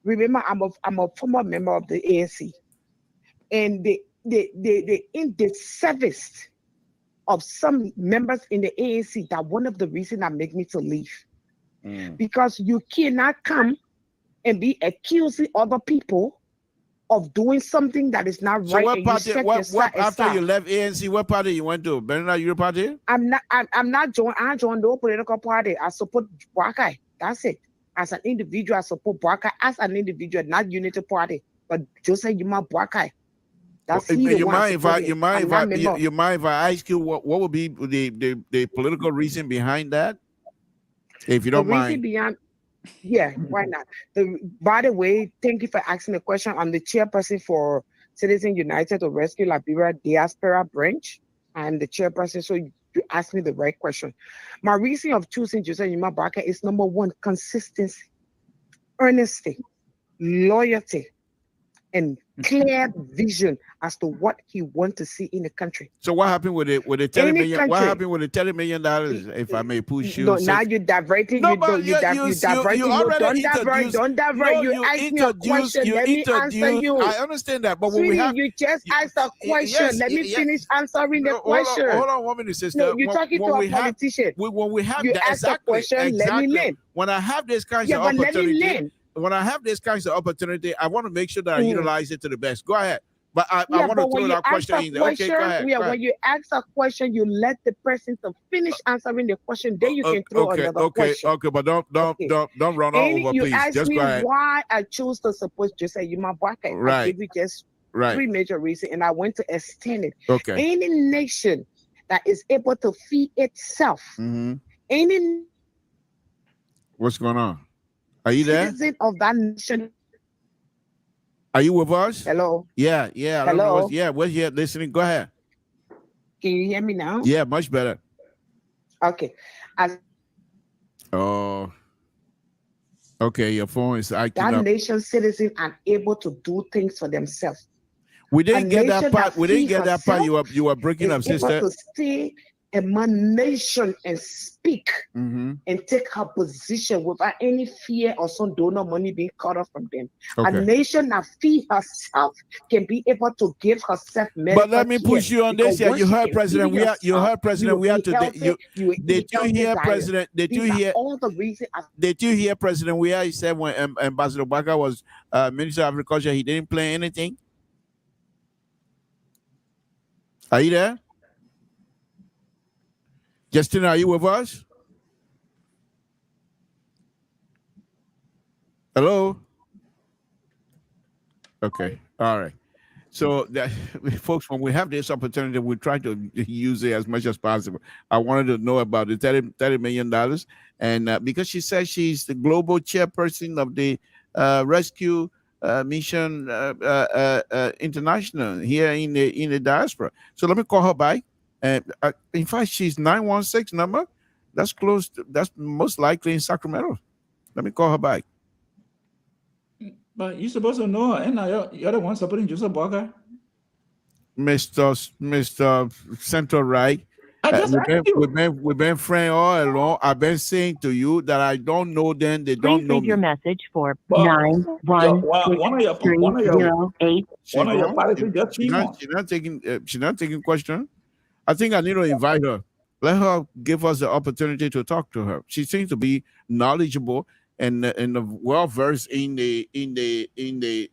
remember, I'm a former member of the ANC, and the in the service of some members in the ANC, that one of the reasons that make me to leave. Because you cannot come and be accusing other people of doing something that is not So right. what party? What after you left ANC? What party you went to? Bernard, your party? I'm not joined. I joined no political party. I support Bwakai. That's it. As an individual, I support Bwakai as an individual, not Unity Party, but Joseph Yuma Bwakai. That's You mind if I ask you what would be the political reason behind that? If you don't mind. Yeah, why not? By the way, thank you for asking the question. I'm the chairperson for Citizens United to Rescue Liberia Diaspora Branch. I'm the chairperson, so you asked me the right question. My reason of choosing Joseph Yuma Bwakai is number one, consistency, earnesty, loyalty, and clear vision as to what he wants to see in the country. So what happened with it? With the $30 million? What happened with the $30 million? If I may push you. No, now you're diverting. No, you diverting. Don't divert. You asked me a question. Let me answer you. I understand that, but Sweetie, when we have, you just asked a question. Yes, Let me finish answering the hold question. Hold on 1 minute, sister. No, you're talking to a politician. When we have you that, asked a question. Let me learn. When I have this kind of opportunity, when I have this kinds of opportunity, I want to make sure that I utilize it to the best. Go ahead. But I want to throw that question in there. Okay, go ahead. When you ask a question, you let the person to finish answering the question. Then you can throw another question. Okay, but don't run all over, you please. Ask just me go ahead. why I chose to support Joseph Yuma Bwakai. Right. I give you just three major reasons, and I want to extend it. Okay. Any nation that is able to feed itself, any what's going on? Are you there? Citizen of that nation. Are you with us? Hello. Yeah. Hello. We're here listening. Go ahead. Can you hear me now? Yeah, much better. Okay. Okay, your phone is acting that up. Nation citizens are able to do things for themselves. We didn't get that part. We didn't get that part. You were breaking up, sister. Able to stay among nation and speak and take her position without any fear or some donor money being cut off from them. Okay. A nation that feed herself can be able to give herself medical. But let me push you on this. Yeah, you heard President. We are today. Did you hear President? Did you hear all the reason? Did you hear President? He said when Ambassador Bwakai was Minister of Agriculture, he didn't play anything. Are you there? Justin, are you with us? Hello? Okay. All right. So, folks, when we have this opportunity, we try to use it as much as possible. I wanted to know about the $30 million. And because she says she's the global chairperson of the Rescue Mission International here in the diaspora. So let me call her back. In fact, she's 916 number. That's close. That's most likely in Sacramento. Let me call her back. But you're supposed to know her, and you're the one supporting Joseph Bwakai. Mr. Central Right. I just asked you. We've been friends all along. I've been saying to you that I don't know them. They don't Please know leave your me. message for But 9163088. one of your policies just She's came not. on. She's not taking question. I think I need to invite her. Let her give us the opportunity to talk to her. She seems to be knowledgeable and well versed in the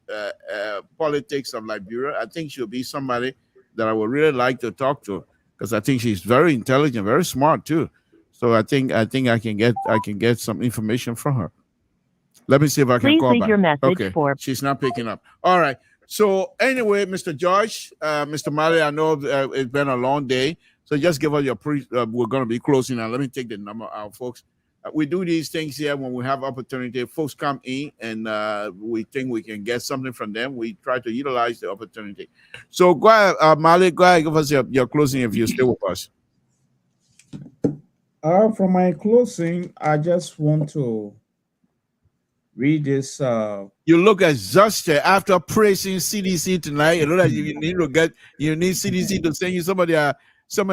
politics of Liberia. I think she'll be somebody that I would really like to talk to because I think she's very intelligent, very smart too. So I think I can get some information from her. Let me see if I can Please call leave back. your message Okay, for. she's not picking up. All right. So anyway, Mr. George, Mr. Mali, I know it's been a long day, so just give us your we're going to be closing now. Let me take the number out, folks. We do these things here when we have opportunity. Folks come in and we think we can get something from them. We try to utilize the opportunity. So go ahead, Mali, go ahead, give us your closing if you're still with us. For my closing, I just want to read this. You look exhausted after praising CDC tonight. You know that you need CDC to send you some of their how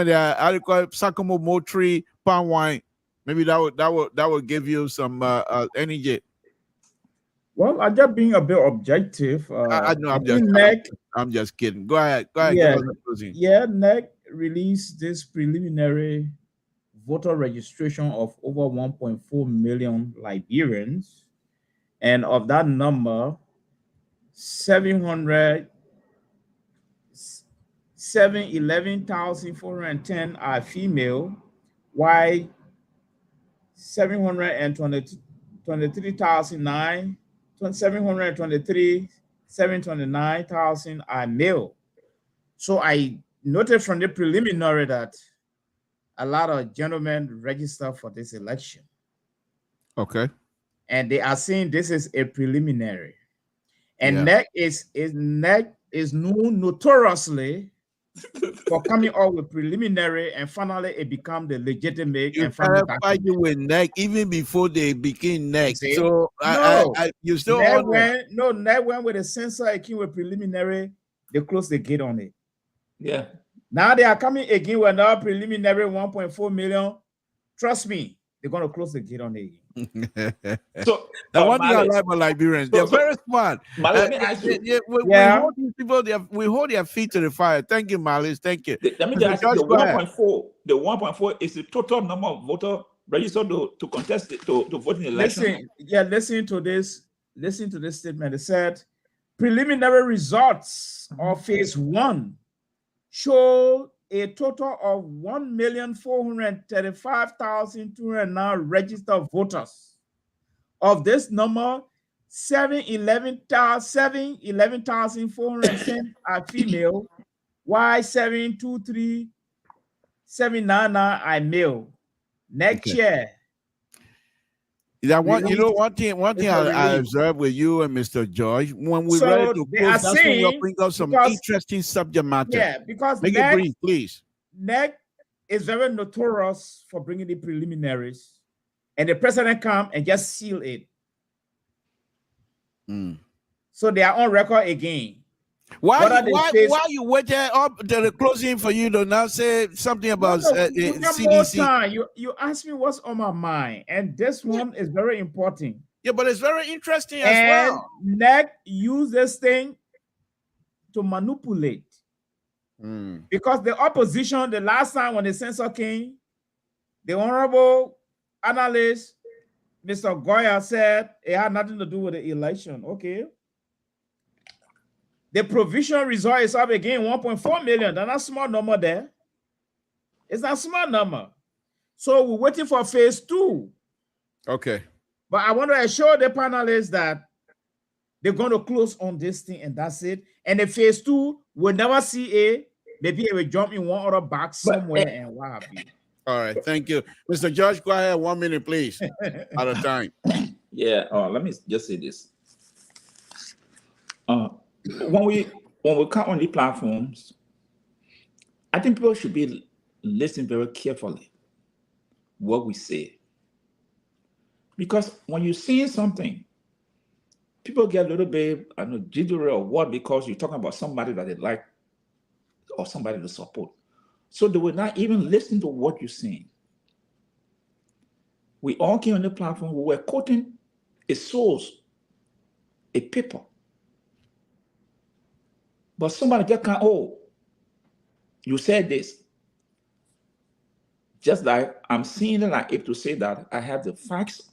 do you call it, Sakamo Motri palm wine. Maybe that would give you some energy. Well, I'm just being a bit objective. I know. I'm just kidding. Go ahead. Yeah, NEC released this preliminary voter registration of over 1.4 million Liberians. And of that number, 11,410 are female, while 729,000 are male. So I noted from the preliminary that a lot of gentlemen register for this election. Okay. And they are saying this is a preliminary. And NEC is known notoriously for coming up with preliminary, and finally it become the legitimate. You can't fight with NEC even before they begin NEC. So you still NEC went with a censor. It came with preliminary. They closed the gate on it. Yeah. Now they are coming again with another preliminary 1.4 million. Trust me, they're going to close the gate on it. So now one thing I like about Liberians, they're very smart. Let me ask you. We hold their feet to the fire. Thank you, Malice. Thank you. Let me just ask you, the 1.4 is the total number of voters registered to contest to vote in the election. Listen to this statement. It said preliminary results of phase 1 show a total of 1,435,209 registered voters. Of this number, 11,410 are female, while 723,799 are male. Next year. One thing I observed with you and Mr. George, when we're ready to close, that's when you'll bring up some interesting subject matter. Yeah, because make it brief, please. NEC is very notorious for bringing the preliminaries, and the president come and just seal it. So they are on record again. Why you waited up to the closing for you to now say something about CDC? You asked me what's on my mind, and this one is very important. Yeah, but it's very interesting as well. NEC use this thing to manipulate. Because the opposition, the last time when the censor came, the honorable analyst, Mr. Goya, said it had nothing to do with the election. Okay. The provisional result is up again, 1.4 million. That's not a small number there. It's not a small number. So we're waiting for phase 2. Okay. But I want to assure the panelists that they're going to close on this thing, and that's it. And the phase 2 will never see maybe it will jump in one other box somewhere and what have you. All right, thank you. Mr. George, go ahead, 1 minute, please. Out of time. Yeah, let me just say this. When we come on the platforms, I think people should be listening very carefully what we say. Because when you're seeing something, people get a little bit, jittery or what, because you're talking about somebody that they like or somebody to support. So they will not even listen to what you're saying. We all came on the platform, we were quoting a source, a paper. But somebody just can't, oh, you said this. Just like I'm seeing it like if to say that I have the facts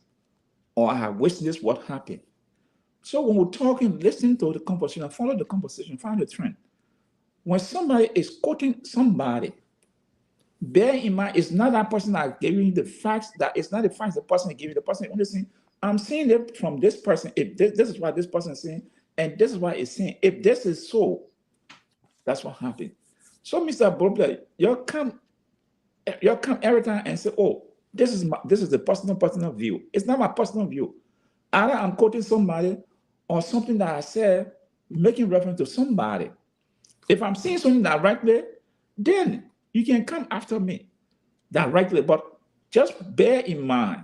or I have witnessed what happened. So when we're talking, listen to the conversation, follow the conversation, find the trend. When somebody is quoting somebody, bear in mind, it's not that person that giving you the facts, that it's not the facts the person giving you, the person only saying, I'm seeing it from this person, if this is what this person is saying, and this is what it's saying. If this is so, that's what happened. So Mr. Bobler, you'll come every time and say, oh, this is the personal view. It's not my personal view. Either I'm quoting somebody or something that I said, making reference to somebody. If I'm saying something directly, then you can come after me directly. But just bear in mind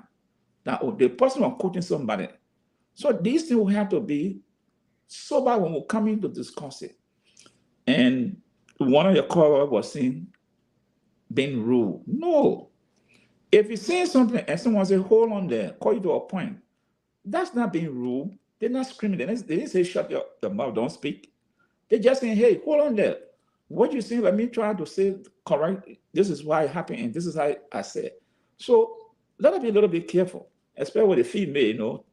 that the person I'm quoting somebody. So these things will have to be sober when we're coming to discuss it. And one of your callers was saying, being rude. No. If you're saying something and someone says, hold on there, call you to a point, that's not being rude. They're not screaming. They didn't say, shut your mouth, don't speak. They're just saying, hey, hold on there. What you saying, let me try to say correct. This is why it happened, and this is how I said. So let us be a little bit careful, especially with the female, you know.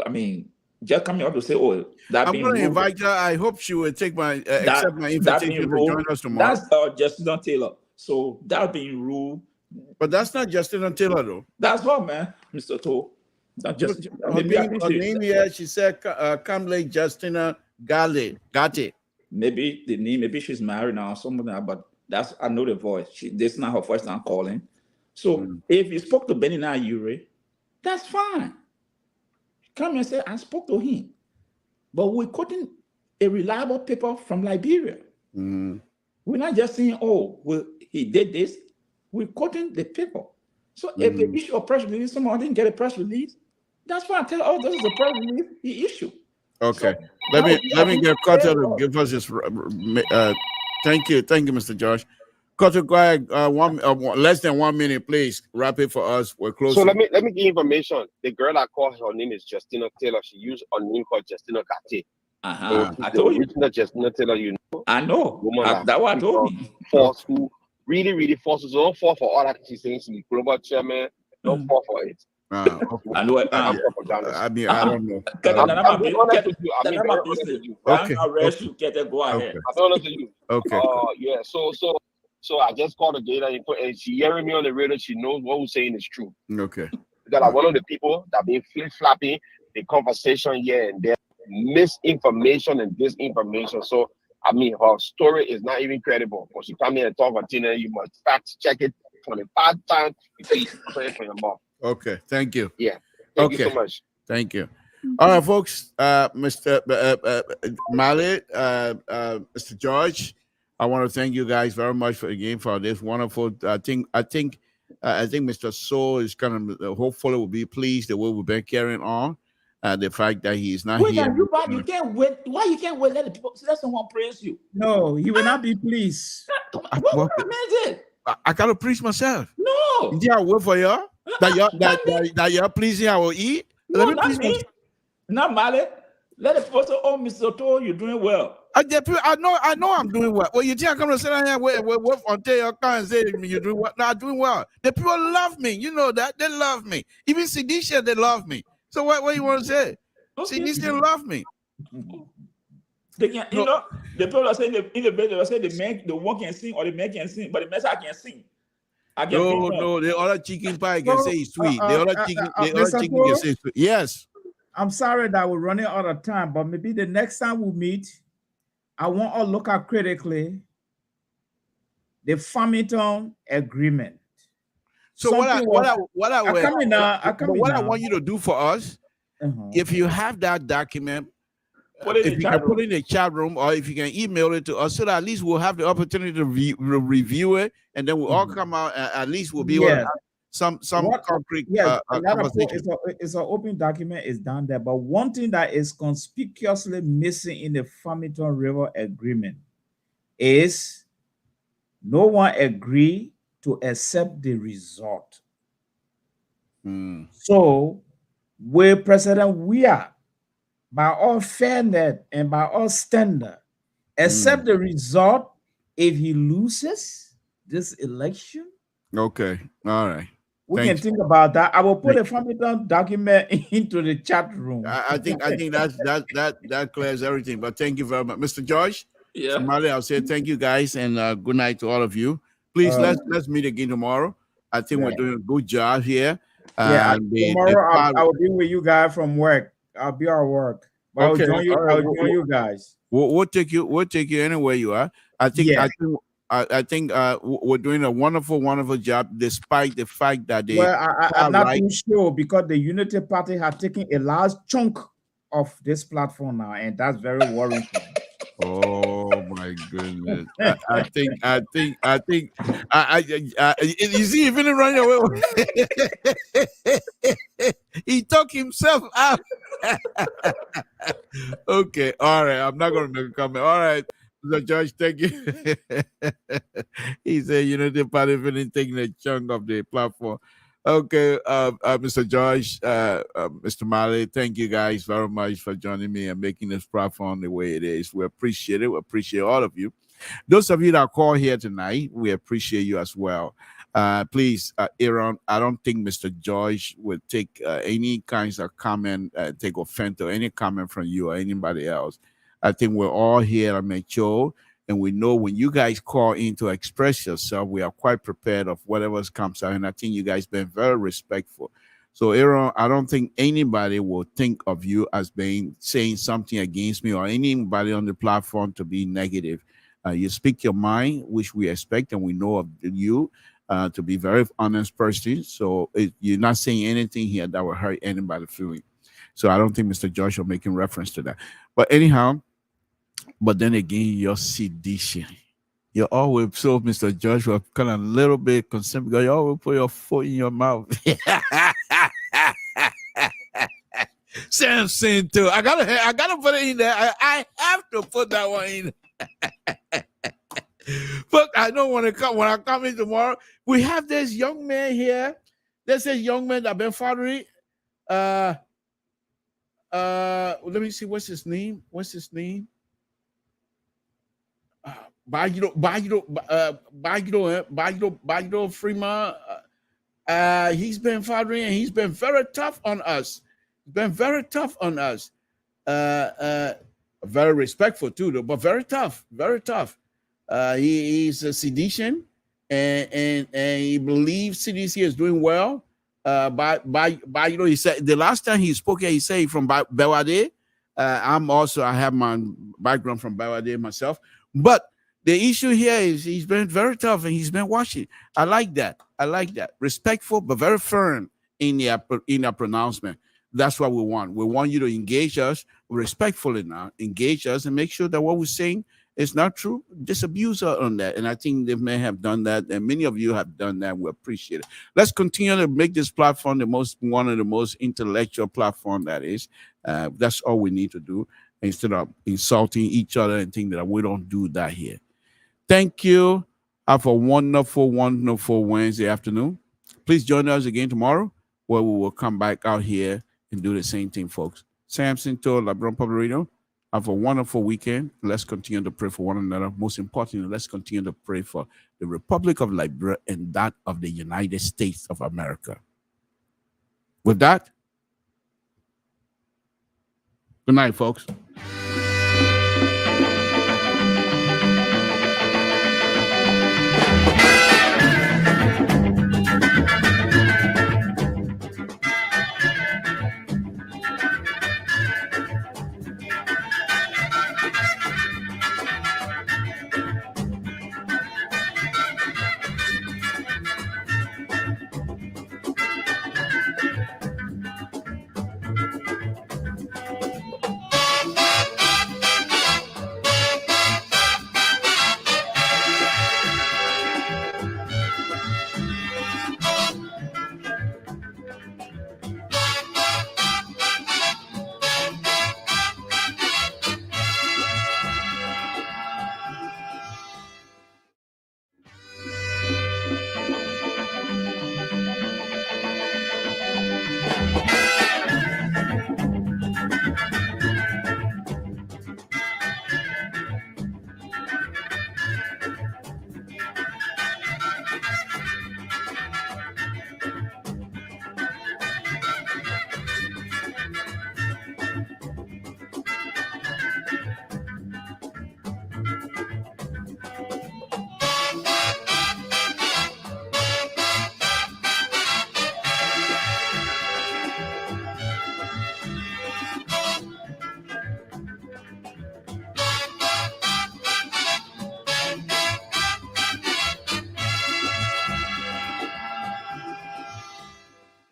I mean, just coming out to say, oh, that I'm going to invite her. I hope she will take my accept my invitation to join us tomorrow. That's Justina Taylor. So that being rude. But that's not Justina Taylor, though. That's her, man, Mr. Toe. Her name here, she said, come late Justina Gatti. Maybe the name, maybe she's married now or something like that, but that's, I know the voice. This is not her first time calling. So if you spoke to Benny Yure, that's fine. Come and say, I spoke to him. But we're quoting a reliable paper from Liberia. We're not just saying, oh, well, he did this. We're quoting the paper. So if they issue a press release, someone didn't get a press release, that's fine. Tell, oh, this is a press release he issued. Okay. So, let me get Carter to give us this. Thank you, Mr. Josh. Carter, go ahead. Less than 1 minute, please. Wrap it for us. We're close. So let me give information. The girl I called, her name is Justina Taylor. She used a name called Justina Gatti. I told you. Justina Taylor, you know. I know. That's what I told you. False, who really false. So don't fall for all that she's saying. She's the global chairman. Don't fall for it. I know it. I mean, I don't know. I'm being honest with you. I'm being honest with you. Okay. Go ahead. I'm honest with you. Okay. Yeah. So I just called the data info, and she hearing me on the radio. She knows what we're saying is true. Okay. Because like one of the people that been flip-flopping the conversation here and there, misinformation and disinformation. So I mean, her story is not even credible. When she come here and talk about Tina, you must fact check it 25 times before you play it for your mouth. Okay, thank you. Yeah, thank you so much. Thank you. All right, folks. Mr. Mali, Mr. George, I want to thank you guys very much for this wonderful. I think Mr. So is kind of hopefully will be pleased the way we've been carrying on. The fact that he is not here. You can't wait. Why you can't wait? Let someone praise you. No, he will not be pleased. What is it? I gotta preach myself. No. Yeah, I wait for y'all. That you're pleasing, I will eat. No, not me. Not Mali. Let the person, oh, Mr. To, you're doing well. I know I'm doing well. Well, you think I come to sit down here wait until you come and say you're doing well? Not doing well. The people love me. You know that. They love me. Even Sidisha, they love me. So what you want to say? Okay. Sidisha love me. They can, you know, the people are saying in the bed, they say the one can sing or the man can sing, but the message can sing. No, the other chicken pie can say it's sweet. The other chicken can say it's sweet. Yes. I'm sorry that we're running out of time, but maybe the next time we meet, I want to look at critically the Farmington Agreement. So what I want you to do for us, if you have that document, if you can put it in the chat room, or if you can email it to us, so that at least we'll have the opportunity to review it, and then we'll all come out. At least we'll be able to have some concrete. It's an open document. It's down there. But one thing that is conspicuously missing in the Farmington River Agreement is no one agreed to accept the result. So, with President Weah, by all fairness and by all standard, accept the result if he loses this election. Okay. All right. We can think about that. I will put a Farmington document into the chat room. I think that clears everything. But thank you very much, Mr. George. Yeah. Somali, I'll say thank you guys and good night to all of you. Please let's meet again tomorrow. I think we're doing a good job here. Yeah, tomorrow I will be with you guys from work. I'll be at work. But Okay. I'll join you guys. We'll take you anywhere you are. I think we're doing a wonderful job despite the fact that they I'm not too sure because the Unity Party has taken a large chunk of this platform now, and that's very worrying. Oh my goodness! I think you see, even running away, he took himself out. Okay, all right. I'm not going to make a comment. All right, Mr. George, thank you. He said, Unity Party feeling taking a chunk of the platform. Okay, Mr. George, Mr. Malley, thank you guys very much for joining me and making this platform the way it is. We appreciate it. We appreciate all of you. Those of you that call here tonight, we appreciate you as well. Please, Aaron, I don't think Mr. George would take any kinds of comment, take offense to any comment from you or anybody else. I think we're all here at mature. And we know when you guys call in to express yourself, we are quite prepared of whatever comes out. And I think you guys been very respectful. So, Aaron, I don't think anybody will think of you as being saying something against me or anybody on the platform to be negative. You speak your mind, which we expect and we know of you to be very honest person. So you're not saying anything here that will hurt anybody's feeling. So I don't think Mr. Josh will making reference to that. But anyhow, but then again, your sedition. You always, so Mr. Josh was kind of a little bit concerned because you always put your foot in your mouth. Samson too. I gotta put it in there. I have to put that one in. But I don't want to come when I come in tomorrow. We have this young man here. There's this young man that been fathering. Let me see. What's his name? Bagiro Freeman. He's been fathering and he's been very tough on us. Very respectful too, though, but very tough. He's a sedition and he believes CDC is doing well. He said the last time he spoke here, he said from Bewade. I have my background from Bewade myself, but the issue here is he's been very tough and he's been watching. I like that. Respectful, but very firm in their pronouncement. That's what we want. We want you to engage us respectfully now. Engage us and make sure that what we're saying is not true. Disabuse us on that. And I think they may have done that. And many of you have done that. We appreciate it. Let's continue to make this platform one of the most intellectual platform that is. That's all we need to do instead of insulting each other and think that we don't do that here. Thank you. Have a wonderful Wednesday afternoon. Please join us again tomorrow where we will come back out here and do the same thing, folks. Samson told LeBron Public Radio. Have a wonderful weekend. Let's continue to pray for one another. Most importantly, let's continue to pray for the Republic of Liberia and that of the United States of America. With that, good night, folks.